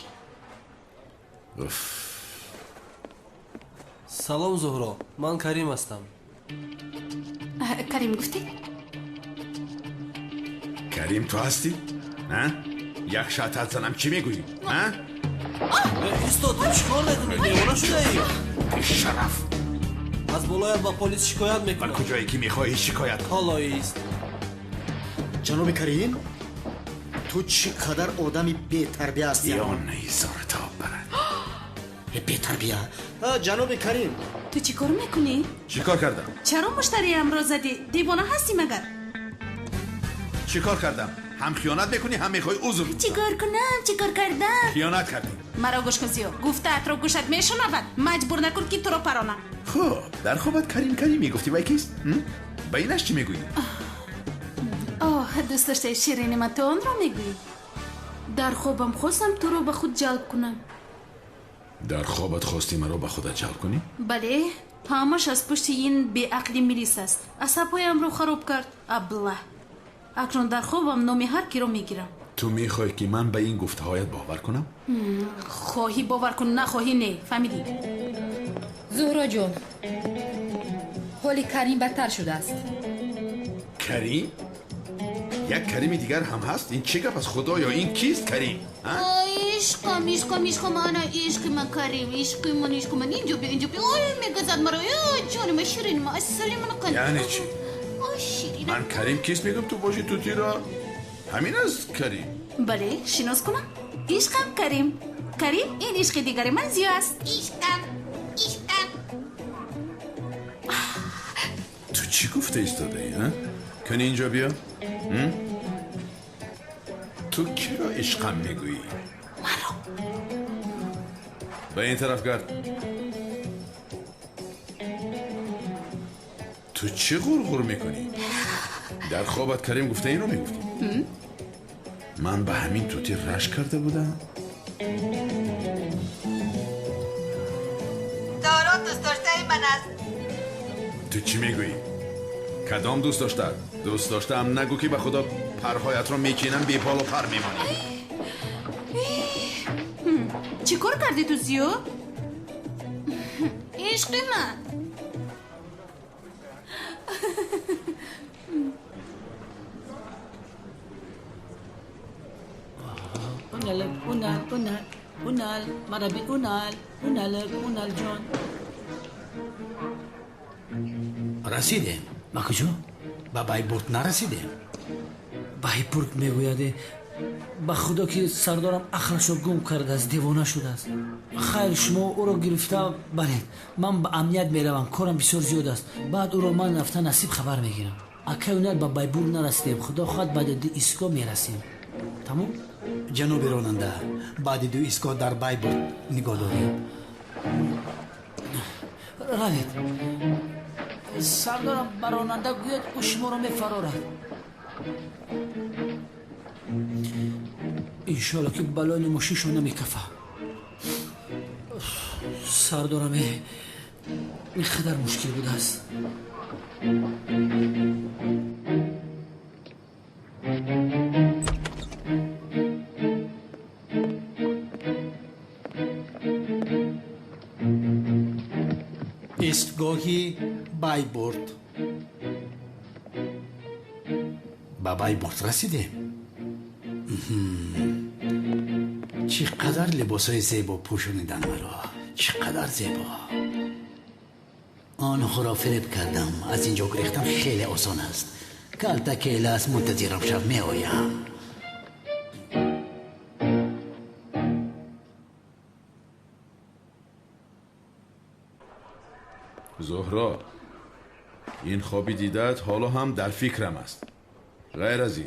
M: سلام زهرا من کریم هستم
E: کریم گفتی؟
B: کریم تو هستی؟ نه؟ یک شاطت زنم چی میگویی؟ نه؟
M: ایستا تو چیکار میکنی؟ دیوانه شده ای؟
B: بیشرف
M: از بالایت با پلیس شکایت میکنم
B: کجایی که میخواهی شکایت
M: حالا ایست
C: جناب کریم تو چقدر آدمی بی تربیه هستی
B: یا نیزار تا برد
C: بی تربیه جناب کریم
E: تو چی کار میکنی؟
B: چیکار کردم؟
E: چرا مشتریم را زدی؟ دیوانه هستی مگر؟
B: چیکار کردم؟ هم خیانت میکنی هم میخوای عذر
E: چیکار کنم؟ چیکار کردم؟
B: خیانت کردی
E: مرا گوش کن زیو گفته ات را گوشت میشنود مجبور نکن که تو را پرانم
B: خب در خوابت کریم میگفتی بای کیست؟ با اینش چی میگویی؟
E: دوست داشته شیرین من تو آن را میگویی در خوابم خواستم تو رو به خود جلب کنم
B: در خوابت خواستی مرا به خودت جلب کنی؟
E: بله همش از پشت این بی عقلی میلیس است عصبهایم رو خراب کرد ابله اکنون در خوابم نام هر کی رو میگیرم
B: تو میخوای که من به این گفته هایت باور کنم؟
E: خواهی باور کن نخواهی نه فهمیدی؟
N: زهرا جون حال کریم بدتر شده است
B: کریم؟ یک کریم دیگر هم هست؟ این چه گپ از خدایا این کیست کریم؟
E: عشقم من عشق من کریم عشق من اینجا بیا میگذد مرا جان من شیرین من اصلی من کن
B: یعنی چی؟
E: شیرین
B: من کریم کیست میگم تو باشی تو تیرا همین از کریم
E: بله شناس کنم عشقم کریم این عشق دیگر من زیو است. عشقم
B: تو چی گفته ایستاده ای ها؟ کنی اینجا بیا؟ تو کی را عشقم میگویی؟
E: مرا.
B: به این طرف گرد. تو چی غرغر میکنی؟ در خوابت کریم گفته این رو میگفتی؟ من به همین توتی رشک کرده بودم؟
H: دارا دوست داشته من است.
B: تو چی میگویی؟ کدام دوست داشته؟ دوست داشته هم نگو که به خدا پرهایت رو میکنم بی پال و پر میمانی.
E: چی کار کردی تو زیو؟ عشق من.
G: اونال مرا بی اونال جان
I: رسیدیم.
G: ما کجا؟
I: به بایبورد نرسیدیم.
G: بایبورد میگویده با خدا که سردارم اخرشو گم کرده است، دیوانه شده است. خیر شما او رو گرفته برید، من به امنیت میروم، کارم بسیار زیاد است. بعد او رو من رفته نصیب خبر میگیرم. اگه اونال به بایبورد نرسیدیم خدا خواهد بعد دی ایستگاه میرسیم. تمام؟
I: جناب راننده بعد دو ایستگاه در بایبورد نگاه داریم.
G: روید. سردارم به راننده گوید او شما رو میفرارد. انشالله که بلای ماشینشو نمیکفه. سردارم این خدر مشکل بوده است.
I: ایستگاهی بایبورد. به بایبورد رسیدیم. چقدر لباسای زیبا پوشوندن مرا، چقدر زیبا. آنها را فریب کردم، از اینجا گریختم خیلی آسان است. کالتا که لاس منتظرم شب می آیم.
B: زهرا این خوابی دیدت حالا هم در فکرم است. غیر از این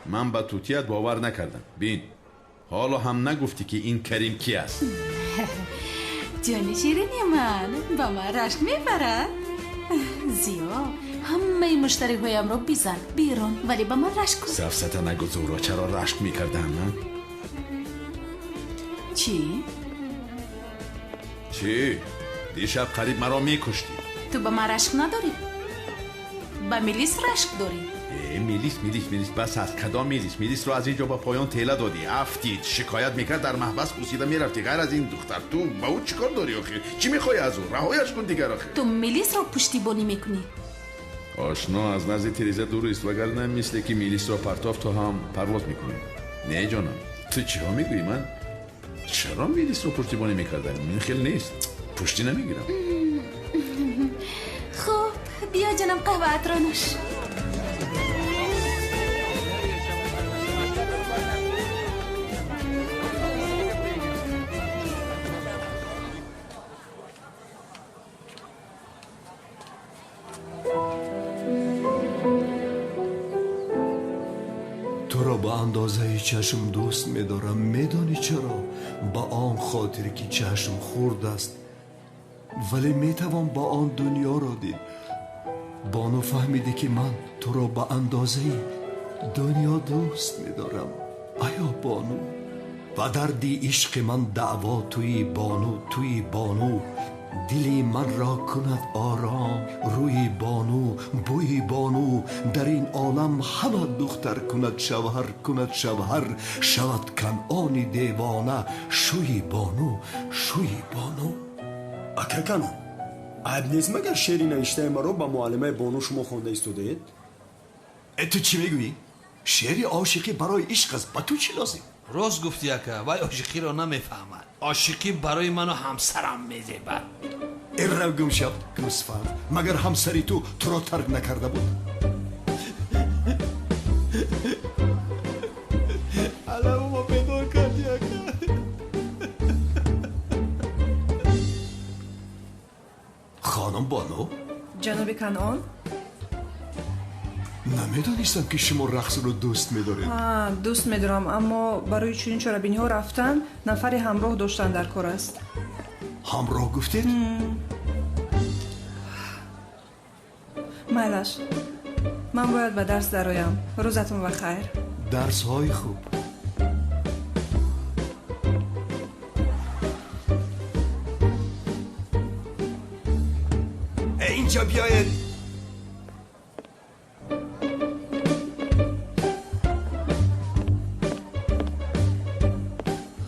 B: من به توتیت باور نکردم. بین حالا هم نگفتی که این کریم کی است.
E: جانی شیرینی من با من رشک میبرد. زیا همه مشتری هایم رو بیزن بیرون ولی با من رشک کن.
B: سفسته نگو زهرا، چرا رشک میکردم من؟
E: چی؟
B: دیشب قریب مرا میکشتی.
E: تو با من رشک نداری، با میلیس رشک داری.
B: میلیس بس هست. کدام میلیس رو از اینجا با پایان تیله دادی، افتید شکایت میکرد، در محبس پوسیده میرفتی. غیر از این دختر تو با او چیکار داری آخه؟ چی میخوای از او؟ رهایش کن دیگر آخه.
E: تو میلیس رو پشتیبانی میکنی.
B: آشنا از نزد تریزه دور است، وگرنه مثل که میلیس رو پرتاف تو هم پرواز میکنی. نه جانم تو چرا میگویی؟ من چرا میلیس رو پشتیبانی میکردم؟ این خیلی نیست، پشتی نمیگیرم.
E: خب بیا جنم قهوه اترانوش.
O: تو را با اندازه چشم دوست می‌دارم. میدانی چرا؟ با آن خاطر که چشم خورد است ولی میتوان با آن دنیا را دید. بانو فهمیده که من تو را با اندازه دنیا دوست می‌دارم. آیا بانو؟ و دردی عشق من دعوا توی بانو دلی من را کند آرام روی بانو بوی بانو در این عالم همه دختر کند شوهر شود کنعانی دیوانه شوی بانو
P: اکه کنم عیب نیست مگر شعری نوشته مرا با معلمه بانو شما خونده ایستادید؟
O: تو چی میگویی؟ شعری عاشقی برای عشق است، با تو چی لازم؟
M: راست گفتی اکه ولی عاشقی را نمیفهمد. عاشقی برای من و همسرم میزیبد.
O: این رو گم شد گوسفند، مگر همسری تو را ترک نکرده بود؟
P: علم ما پیدا کردی اکه
O: بانو
Q: جناب کنعان
O: نمیدانستم که شما رقص رو دوست میدارید.
Q: دوست میدارم، اما برای چنین چرابینی ها رفتن نفر همراه داشتن در کار است.
O: همراه گفتید؟
Q: مایلش من باید به درس درایم. روزتون بخیر.
O: درس های خوب. اینجا بیاید.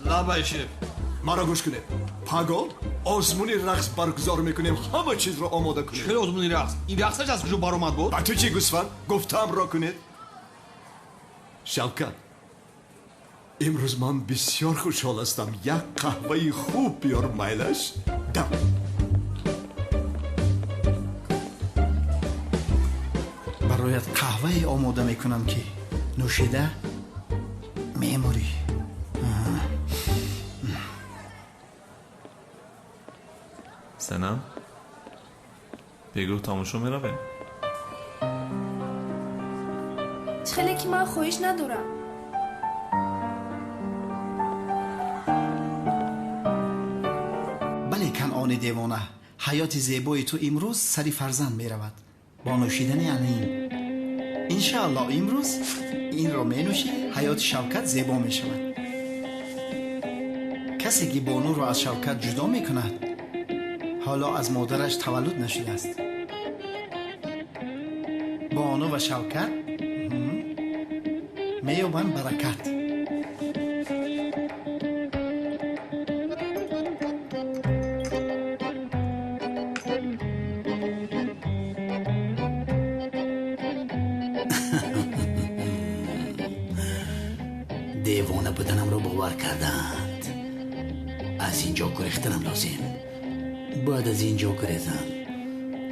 M: لابای شیف
O: مرا گوش کنید. پاگو آزمونی رقص برگزار میکنیم، همه چیز رو آماده کنید.
M: چه آزمونی رقص؟ این رقصش از کجا بر اومد بود؟
O: با تو چی گوسفند؟ گفتم را کنید. شوکت امروز من بسیار خوشحال هستم. یک قهوه خوب بیار مایلش. دم
R: برایت قهوه آماده میکنم که نوشیده میموری.
S: سنم بگو تماشا میروه.
T: خیلی که من خواهش ندارم.
R: بله کنعان دیوانه، حیات زیبای تو امروز سری فرزند می رود با نوشیدن یعنی انشاءالله امروز این را می نوشی حیات شوکت زیبا می شود. کسی که بانو را از شوکت جدا می کند حالا از مادرش تولد نشده است. بانو و شوکت می یابند برکت. دیوانه بودنم رو باور کردند. از اینجا گریختنم لازم. باید از اینجا گریزم.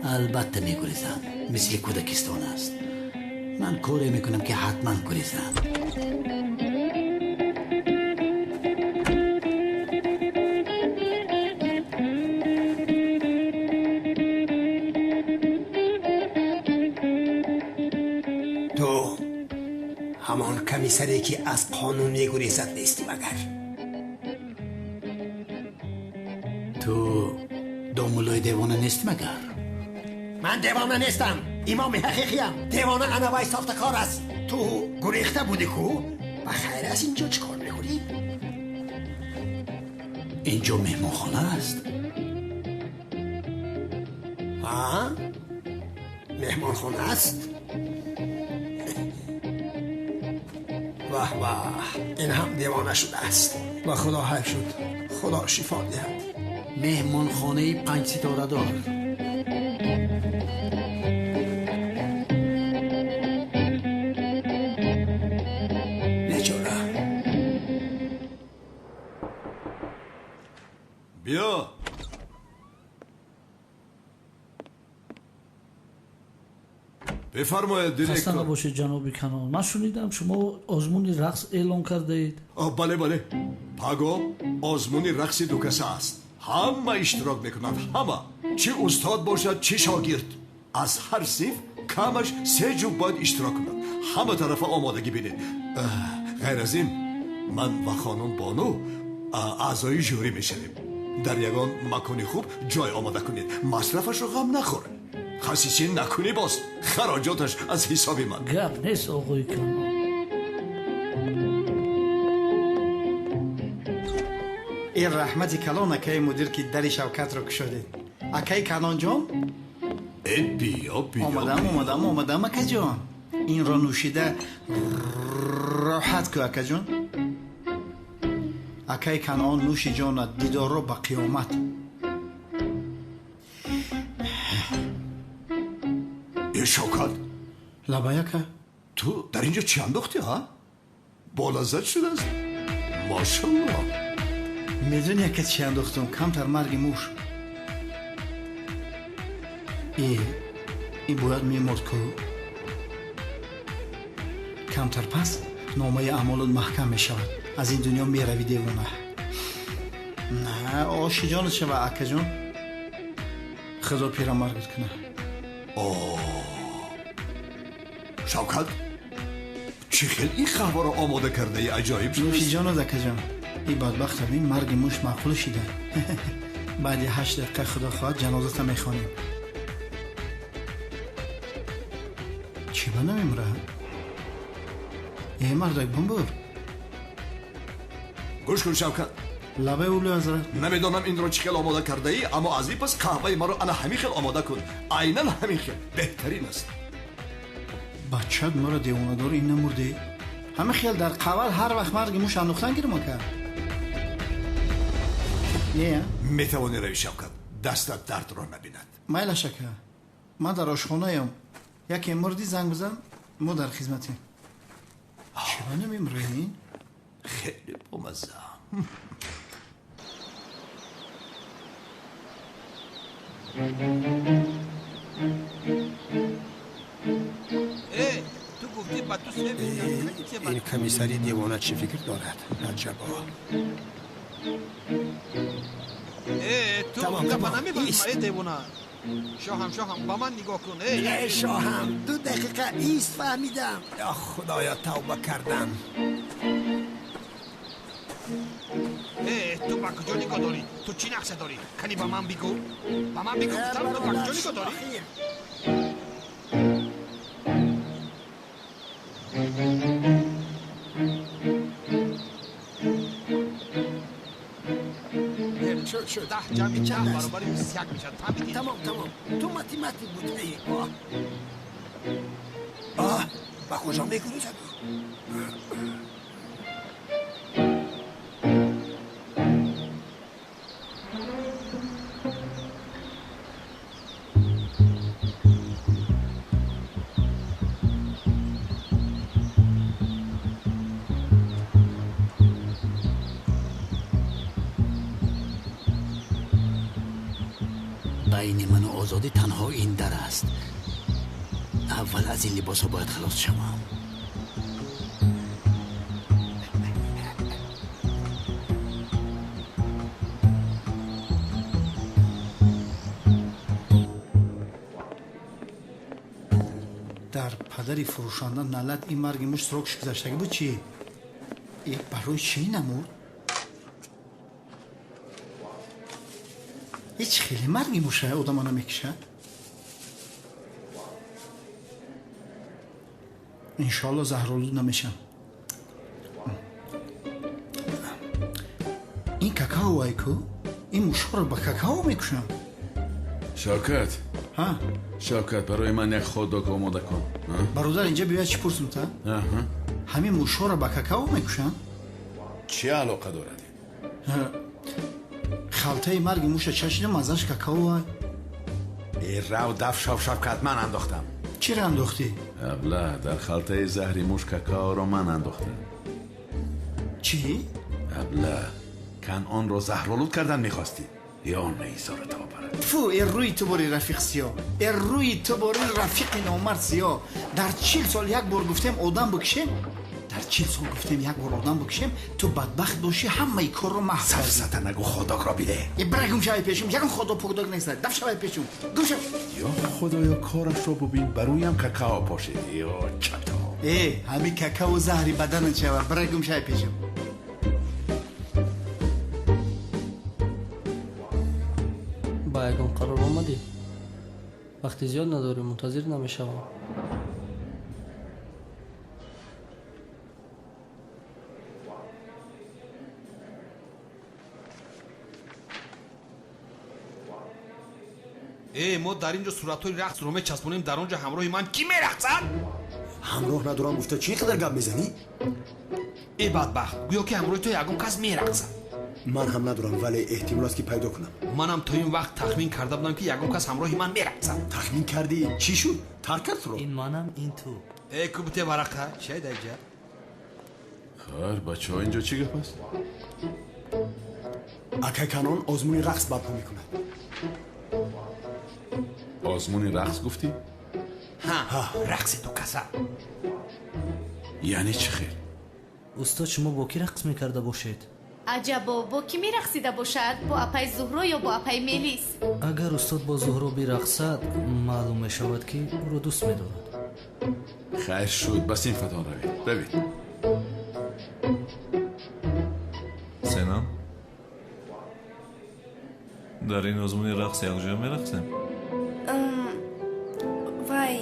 R: البته می گریزم. مثل کودکستان است. من کاری میکنم که حتما گریزم.
I: تو همان کمیسری که از قانون میگریزد نیستی مگر؟
R: تو دامولای دیوانه نیست مگر؟
I: من دیوانه نیستم، امام حقیقیم. دیوانه انوای ساختکار است. تو گریخته بودی کو؟ بخیر از اینجا چکار میکنی؟
R: اینجا مهمانخانه است.
I: ها؟ مهمانخانه است؟ واه واه، این هم دیوانه شده است. و خدا حیف شد. خدا شفا دهد.
R: مهمانخانه 5 ستاره دار.
O: بیا. بفرمایید
G: خسته
O: دیرکتور.
G: نباشید جناب کنعان. من شنیدم شما آزمون رقص اعلام کرده اید.
O: بله بله. پاگو آزمون رقص دو کسه است. همه اشتراک میکنند. همه. چه استاد باشد چه شاگرد. از هر صنف کمش 3 جو باید اشتراک کنند. همه طرف آمادگی بینید. غیر از این من و خانم بانو اعضای جوری میشویم. در یگان مکانی خوب جای آماده کنید. مصرفش رو غم نخور. خصیصی نکنی باز خراجاتش از حساب من.
G: گپ نیست آقای کنعان.
R: این رحمت کلان اکای مدیر که در شوکت را کشادید. اکای کنعان جان؟
O: بیا
R: آمدم اکای جان. این را نوشیده راحت که اکای جان. اکای کنعان نوش جان دیدار را به قیامت.
O: ای شوکت
R: لبایکه
O: تو در اینجا چی انداختی ها؟ بالازد شده است. ماشالله.
R: میدونی که چی انداختم؟ کمتر مرگ موش. ای باید میمرد که کمتر پس نامه اعمال محکم میشود. از این دنیا میروی دیوانه. نه آشی جان شوه اکا جان.
U: خدا پیرمرگت کنه.
I: شوکت چی خیلی این خبر رو آماده کرده ای عجایب شد.
U: نوشی جان و زکه جان، این بدبخت این مرگ موش معقول شده. بعد 8 دقیقه خدا خواهد جنازت میخوانیم. چی با نمیمره؟ یه مردک بمبور.
I: گوش کن شوکت،
U: لبه اولو حضرت.
I: نمیدونم این رو چی خیلی آماده کرده ای، اما از این پس قهوه ما رو انا همین خیلی آماده کن. عیناً همین خیلی بهترین است.
U: بچه‌ت ما رو دیوانه دار این نمورده. همه خیال در قبل هر وقت مرگ موش انداختن گیرم کرد. نه؟
I: میتوانی روی شوکت، دستت درد رو نبیند.
U: مایل شکر، من در آشخانه ایم. یکی مردی زنگ بزن، ما در خدمتیم. چرا نمیمره این؟
I: خیلی بامزه.
M: تو گفتی با تو سه
P: این کمیسری دیوانه چی فکر دارد؟ عجبا.
M: تو گفت نمیبرم ای دیوانه. شاهم با من نگاه کن.
P: ای شاهم 2 دقیقه ایست فهمیدم. یا خدایا توبه کردم.
M: تو با کجا نگاه داری؟ تو چی نقشه داری؟ کنی با من بگو؟ با من بگو گفتم تو با کجا نگاه داری؟
P: شد
M: 10 جمعی 10 برابر 21 میشه. فهمیدی؟
P: تمام تو ماتیماتیک بود. ای با کجا میکنی
R: بین من و آزادی تنها این در است. اول از این لباس ها باید خلاص شوم.
U: در پدری فروشنده نلت این مرگ موش سراغش گذشتگی بود چی؟ این برای چی نمود؟ هیچ خیلی مرگی موشه آدم نمیکشه. انشالله زهرالود نمیشم. این کاکاو ایکو این موشه رو با کاکاو میکشم.
B: شوکت
U: ها
B: شوکت برای من یک خودداگ آماده کن.
U: برادر اینجا بیاید چی پرسیم تا؟ همین موشه رو با کاکاو میکشم؟
B: چه علاقه دارد؟
U: خلطه مرگ موشه چشیدم ازش کاکاو.
B: ای رو دف شوکت من انداختم.
U: چی رو انداختی؟
B: ابله در خلطه زهری موش کاکاو رو من انداختم.
U: چی؟
B: ابله کنعان رو زهرالود کردن میخواستی یا نیزا رو تا برد.
U: فو ای روی تو باری رفیق سیاه، ای روی تو باری رفیق نامرد سیاه. در 40 سال یک بار گفتیم آدم بکشیم، در 40 سال گفتیم یک بار آدم بکشیم، تو بدبخت باشی همه کار رو محو کردی.
B: سرزده نگو خودداگ را بیده.
U: ای برای گم شوی پیشم، یکم خدا پوداگ نیست. دف شوی پیشم. گم شو.
B: یا خدایا کارش رو ببین برویم کاکاو پاشید. یا چطور
U: ای همین کاکاو زهری بدن چه و برای گم شوی پیشم.
V: با یکم قرار آمدی. وقتی زیاد نداری منتظر نمیشوم.
M: ما در اینجا صورتای رقص رو میچسبونیم، در اونجا همراه من کی میرقصد؟
P: همراه ندارم گفته چی قدر گپ میزنی؟
M: ای بدبخت گویا که همراه تو یگم کس میرقصد.
P: من هم ندارم ولی احتمال است که پیدا کنم.
M: منم تا این وقت تخمین کرده بودم که یگم کس همراه من میرقصد.
P: تخمین کردی؟ چی شد؟ ترکت رو؟
V: این منم این تو.
M: ای کوبته ورقه شاید اینجا.
B: خیر بچه ها اینجا چی گپ است؟
P: اکا کنان آزمون رقص برپا میکند.
B: آزمون رقص گفتی؟
M: ها رقص تو کسا.
B: یعنی چی خیر؟
V: استاد شما با کی رقص میکرده باشید؟
E: عجبا با کی میرقصیده باشد؟ با اپای زهرا یا با اپای ملیس؟
V: агар устод бо зуҳро бирақсад маълум мешавад ки ӯро дӯст медорад.
B: خیر شد بس این فتان روید
S: سنم در این آزمونی رقص یک جا میرقصیم؟
T: وای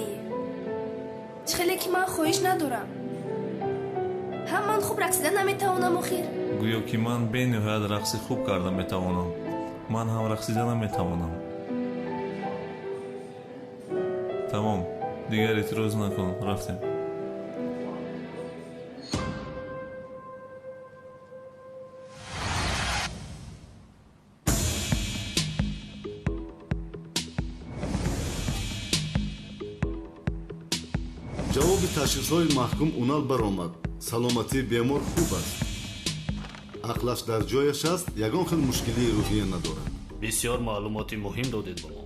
T: خیلی که من خواهش ندارم. هم من خوب رقصیدن نمیتوانم آخر.
S: گویا که من به نهایت رقص خوب کردم میتوانم. من هم رقصیدن میتوانم. تمام دیگر اعتراض نکن رفتیم.
K: ҷавоби ташхисҳои маҳкум унал баромад. саломатии бемор хуб аст. ақлаш дар ҷояш аст, ягон хел мушкилии рӯҳия надорад.
A: бисёр маълумоти муҳим додед ба мо.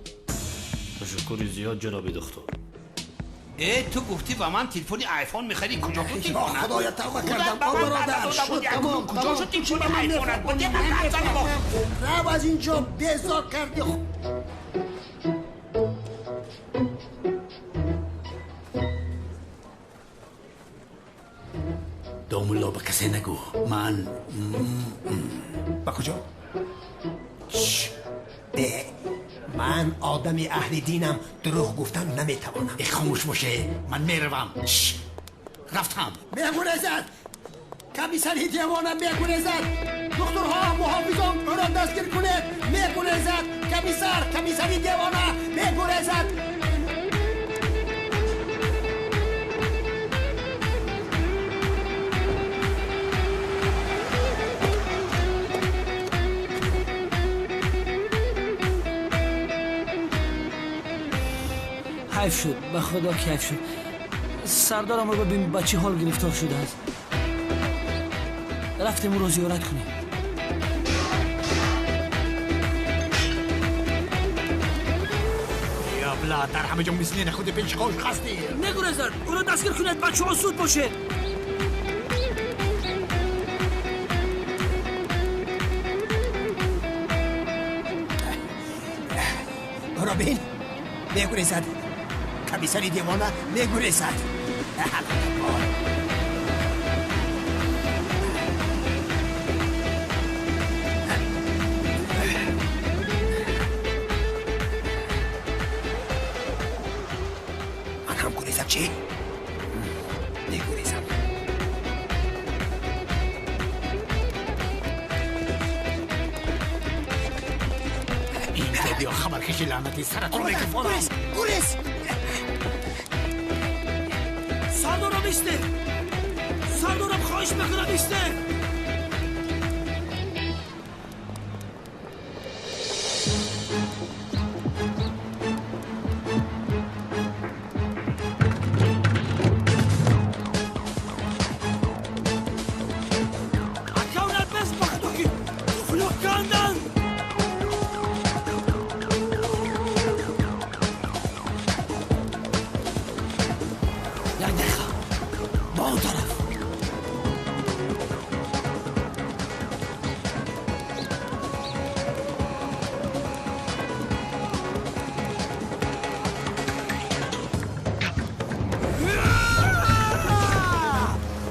A: ташаккури зиёд ҷаноби доктор.
M: تو گفتی و من تلفن آیفون می‌خری کجا بود تلفن؟
C: خدایا توبه کردم برادر شد تمام
M: کجا شد تلفن آیفونت بود؟
C: رب از اینجا بیزار کردی.
R: دامولا به کسی نگو. من
F: با کجا؟ من آدم اهل دینم، دروغ گفتن نمیتوانم.
R: خاموش باشه، من میروم. رفتم.
C: میگوریزد کمیسری دیوانم میگوریزد. دکترها محافظان او را دستگیر کنید. میگوریزد کمیسری دیوانه میگوریزد.
G: حیف شد به خدا که حیف شد. سردارم رو ببین با چه حال گرفتار شده است. رفتیم او رو زیارت کنیم.
F: یا بلا در همه جا مثل نخود پیش خوش خستی.
G: نگوریزد او رو دستگیر کنید بچه ها سود باشه.
F: او را بین میگوریزد کمیسری دیوانه میگوریزد. من هم گوریزم چی؟ میگوریزم. این تبیا خبرکشی لعنتی سرت رو میکفانم. گوریز
G: سردارم ایسته. سردارم خواهش میکنم ایسته. اکاونت بس بخدوکی فلوک کندن. اون طرف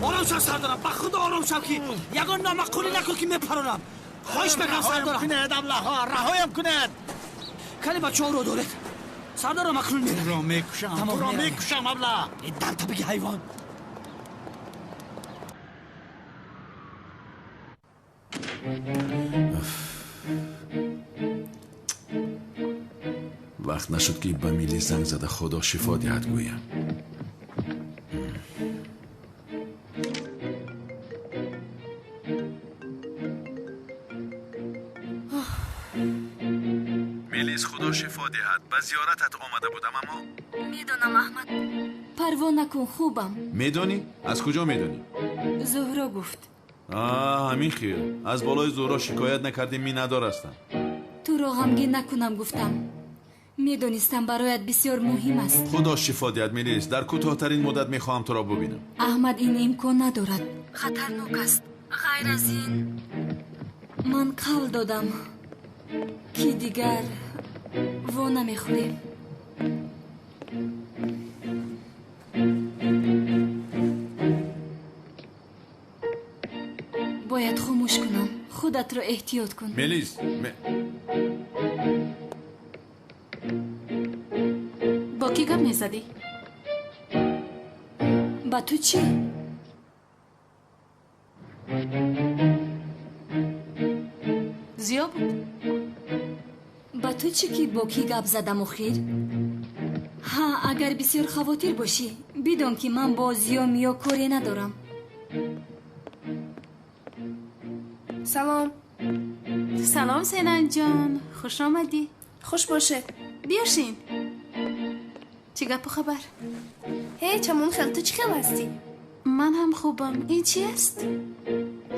G: آرام شو سردارم به خدا آرام شو که یگان نامقولی نکن که میپرونم. خواهش میکنم سردارم
C: کنید ابله‌ها رهایم کنید.
G: کلی بچه ها رو دارید. سردارم اکنون میرم.
C: تو را میکشم ابله.
G: در طبیق حیوان.
B: وقت نشد که به میلی زنگ زده خدا شفا دهد گویم. میلیز خدا شفا دهد. به زیارتت آمده بودم اما
D: میدونم احمد. پروا نکن خوبم.
B: میدونی؟ از کجا میدونی؟
D: زهرا گفت.
B: همین خیر. از بالای زهرا شکایت نکردی می ندار هستم.
D: تو رو غمگین نکنم گفتم. میدونستم برایت بسیار مهم است.
B: خدا شفا دهد میلیز. در کوتاه‌ترین مدت میخواهم تو را ببینم.
D: احمد این امکان ندارد. خطرناک است. غیر از این من قول دادم که دیگر وا نمیخوریم. باید خاموش کنم. خودت رو احتیاط کن.
B: ملیس
E: با کی گپ میزدی؟
D: با تو چی؟
E: زیاد بود.
D: با تو چی که با کی گپ زدم و خیر؟ ها اگر بسیار خواطر باشی بدون که من با زیا میا کاری ندارم.
T: سلام.
E: سلام سینان جان، خوش آمدی.
T: خوش باشه.
E: بیاشین. چی گپ و خبر؟
T: هیچ همون خیلی. تو چی خیلی هستی؟
E: من هم خوبم. این چی است؟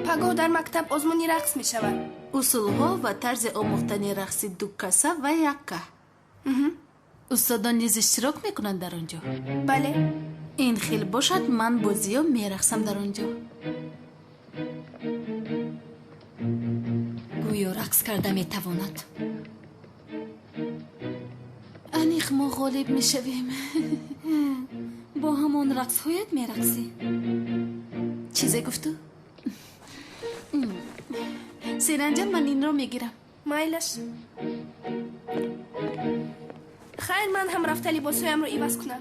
T: پگاه در مکتب آزمونی رقص می شود.
E: اصولها و طرز آموختن رقص دو کسه و یکه. استادان نیز اشتراک میکنند در آنجا.
T: بله.
E: این خیلی باشد من با زیا میرقصم در آنجا.
D: گویا رقص کرده میتواند.
E: انیخ ما غالب میشویم.
D: با همان رقص هایت میرقصی.
E: چیزی گفتو؟ سینان جان من این رو میگیرم.
T: مایلش. خیر من هم رفته لباسویم رو عوض کنم.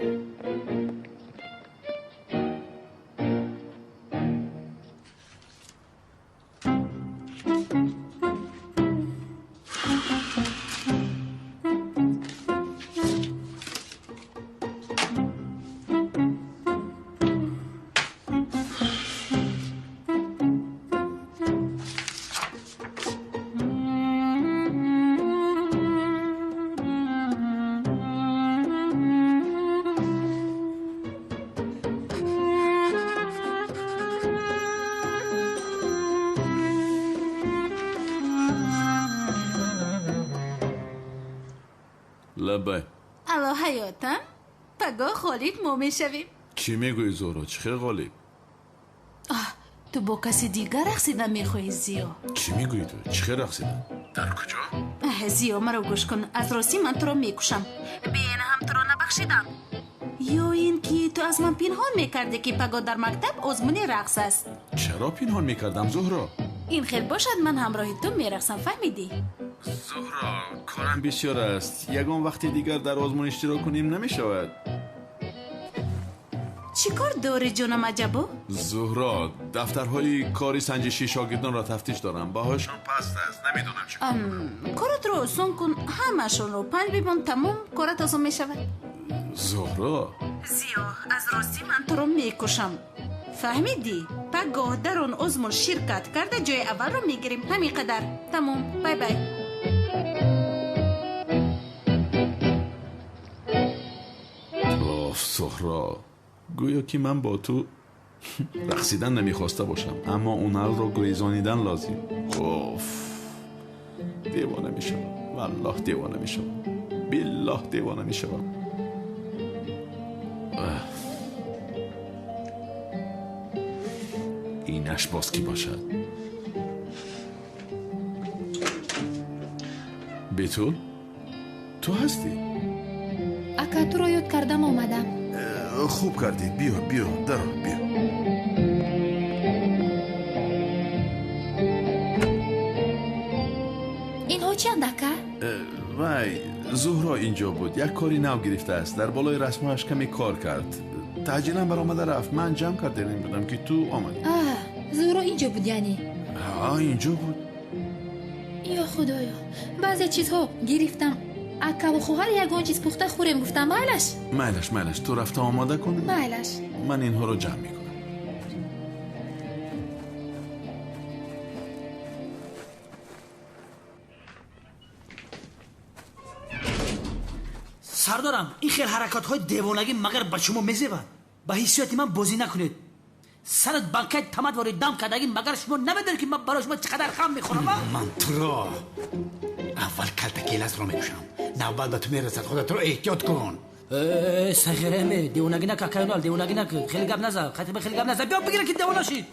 B: لبه
E: الو حیاتم پگاه خالید ما میشویم.
B: چی میگوی زهرا؟ چی خیلی غالب؟
E: تو با کسی دیگر رقصیدن میخوایی زیا؟
B: چی میگوی تو؟ چی خیلی رقصیدن؟ در کجا؟
E: زیا مرا گوش کن. از راستی من تو را میکشم. بین هم تو را نبخشیدم. یا این که تو از من پنهان میکرده که پگاه در مکتب آزمونی رقص است.
B: چرا پنهان میکردم زهرا؟
E: این خیلی باشد من همراه تو میرقصم. فهمیدی؟
B: زهرا کارم بسیار است. یگان وقتی دیگر در آزمون اشتراک کنیم نمیشود.
E: چی کار داری جونم عجبو؟
B: زهرا دفترهای کاری سنجشی شاگردان را تفتیش دارم. باهاشون پست است. نمیدونم چی
E: کارت رو آسان کن. همشون رو 5 بیبون تمام کارت آسان میشود.
B: زهرا
E: زیا از راستی من تو رو میکشم. فهمیدی؟ پگاه در اون آزمون شرکت کرده جای اول رو میگیریم. همین قدر. تمام. بای بای.
B: زهرا گویا که من با تو رقصیدن نمیخواسته باشم اما اون حال رو گریزانیدن لازم. دیوانه میشم. والله دیوانه میشم. بالله دیوانه میشم. اینش باز کی باشد؟ بیتول تو هستی؟
N: اکا تو رو یاد کردم آمدم.
B: خوب کردی. بیا در بیا.
N: اینها چی اندکه؟
B: وای زهرا اینجا بود. یک کاری نو گرفته است. در بالای رسمهاش کمی کار کرد. تعجیلا برآمده رفت. من جمع کرده بودم که تو آمدی.
N: زهرا اینجا بود یعنی؟
B: اینجا بود.
N: یا خدایا بعضی چیزها گرفتم اکا و خواهر یگان چیز پخته خوریم. گفتم مایلش
B: تو رفته آماده کن.
N: مایلش
B: من اینها رو جمع میکنم.
G: سردارم این خیلی حرکات های دیوانگی مگر به شما میزیبند. به حیثیت من بازی نکنید. سرت بانکت تمد وارد دم کردگی مگر شما نمیدونید که من برای شما چقدر خم میخورم؟
U: من تو را اول کلتکیل از رو میکشم. نوبت به تو میرسد. خودت رو احتیاط کن.
G: سخیره می دیوانگی نکن کارنال. دیوانگی نکن. خیلی گپ نزن. خیلی گپ نزن. بیا بگیره که دیوانه شید.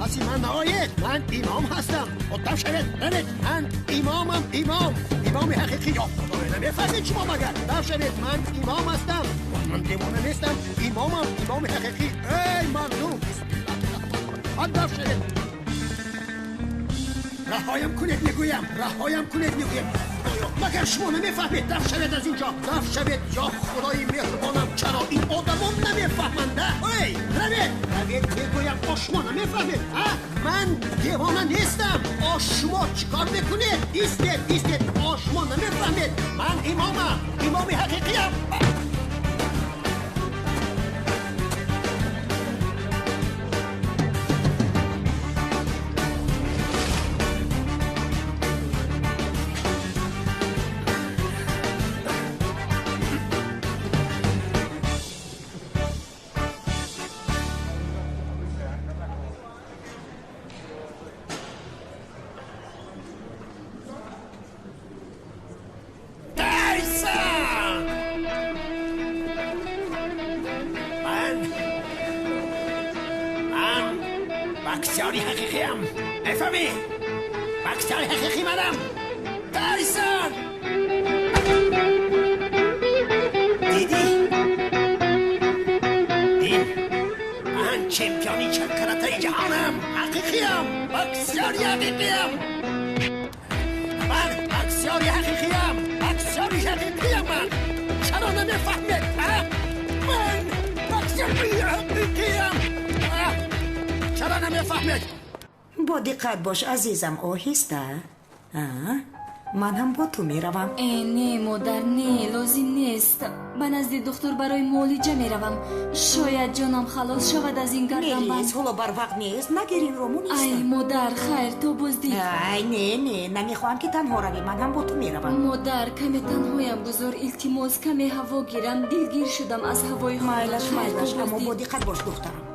F: پس من آید من امام هستم خودم شوید روید من امام حقیقی یا خدای نمیفهمید شما مگر در شوید من امام هستم من دیوانه نیستم امام حقیقی ای مردم خودم شوید رهایم کنید میگویم مگر شما نمیفهمید دف شوید از اینجا دف شوید یا خدای مهربانم چرا این آدمان نمیفهمند ای روید میگویم شما نمیفهمید من دیوانه نیستم شما چیکار میکنید ایستید شما نمیفهمید من امام حقیقیم بکسیاری حقیقیم افهمی بکسیاری حقیقی منم دایسان دیدی این من چمپیونی کراتای جهانم حقیقیم بکسیاری حقیقیم من بکسیاری حقیقیم من چرا نمیفهمید من بکسیاری حقیقیم چرا نمیفهمید
H: با دقت باش عزیزم آهسته من هم با تو میروم
D: نه مادر نه لازم نیست به نزد دکتر برای معالجه میروم شاید جانم خلاص شود از این گردنبند
H: نیست حالا بر وقت نیست نگیرین رومو نیستم
D: ای مادر خیر تو بازدید
H: نه نمیخواهم که تنها روی من هم با تو میروم
D: مادر کمی تنهایم گذار التماس کمی هوا گیرم دلگیر شدم از هوای
H: مایلش اما با دقت باش دخترم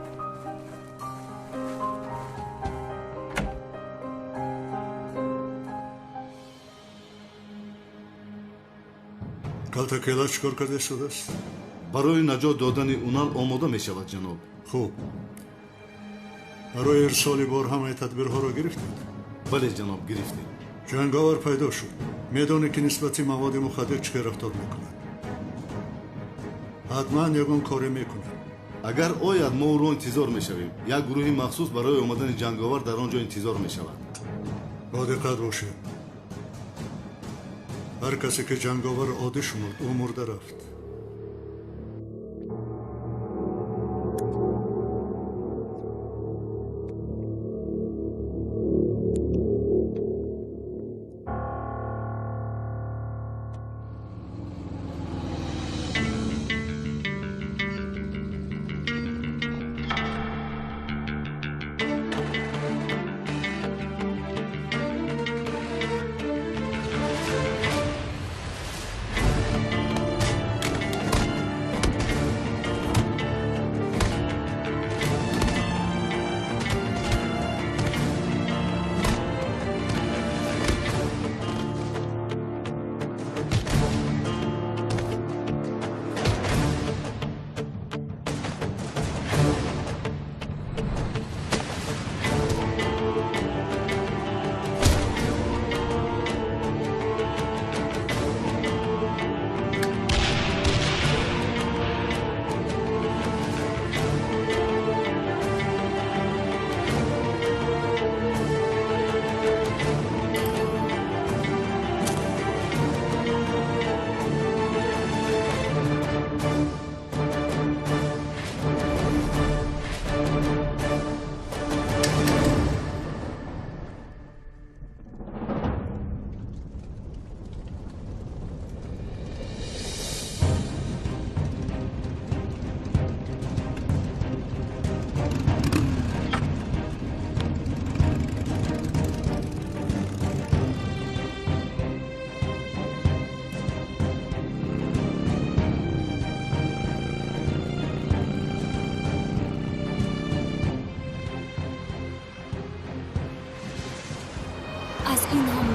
K: калтакела чикор карда шудааст барои наҷот додани унал омода мешавад ҷаноб хуб барои ирсоли бор ҳамаи тадбирҳоро гирифтед бале ҷаноб гирифтем ҷанговар пайдо шуд медоне ки нисбати маводи мухаддир чӣ рафтор мекунад ҳатман ягон коре мекунад агар ояд мо ӯро интизор мешавем як гурӯҳи махсус барои омадани ҷанговар дар он ҷо интизор мешавад бо диққат бошед هر کسی که جنگاور عادی شمرد او مرده رفت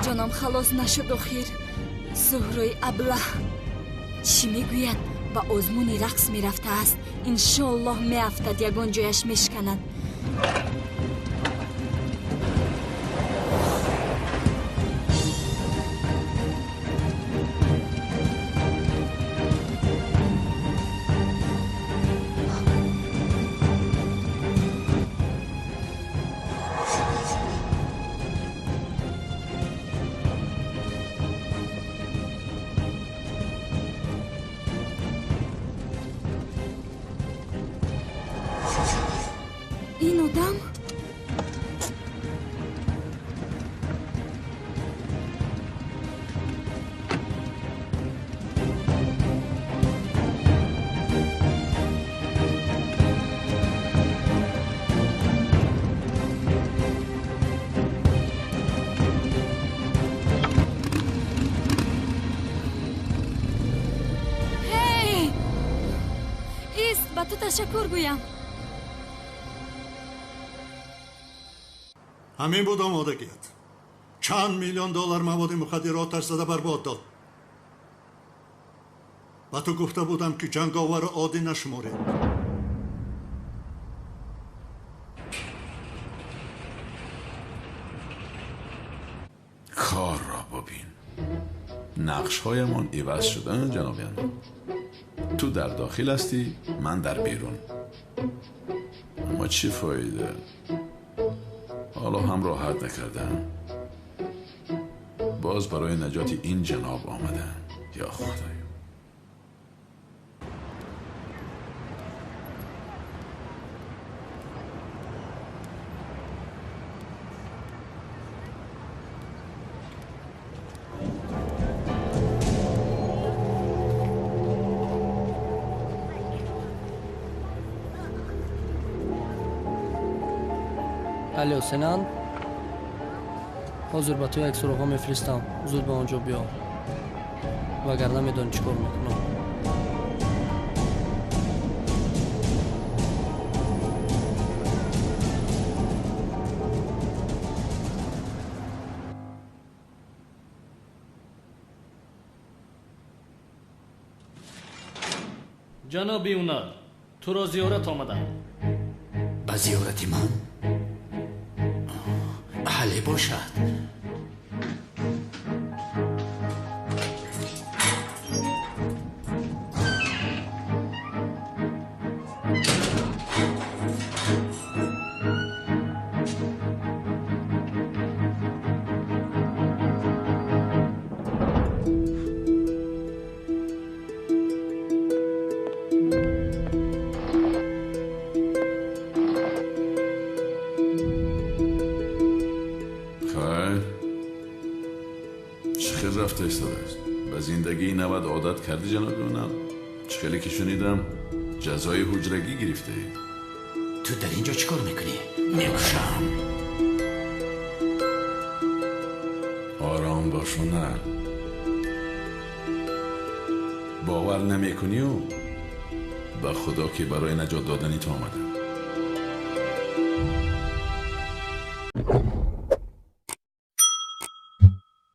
D: جانم خلاص نشد آخر زهرای ابله چی میگوید با آزمونی رقص میرفته است انشالله میافتد یگان جایش میشکند تشکر گویم.
K: همین بود آمادگیت. چند میلیون دلار مواد مخدر آتش زده برباد داد. با تو گفته بودم که جنگاور عادی نشماری.
B: کار را ببین. نقش هایمان عوض شدن جنابیان. تو در داخل هستی، من در بیرون. اما چی فایده؟ حالا هم راحت نکردم. باز برای نجات این جناب آمدن. یا خدایا.
V: الو سنان حاضر با تو یک سراغ میفرستم زود به آنجا بیا وگرنه میدونی چیکار میکنم.
A: جنابی اونال تو را زیارت آمدم.
R: با زیارت من؟ حالی باشد.
B: رفته ایستاده است. به زندگی نباید عادت کردی جناب اونم. خیلی که شنیدم جزای حجرگی گرفته ای.
R: تو در اینجا چیکار میکنی؟ میکشم.
B: آرام باش نه. باور نمیکنی و به خدا که برای نجات دادنی تو آمده.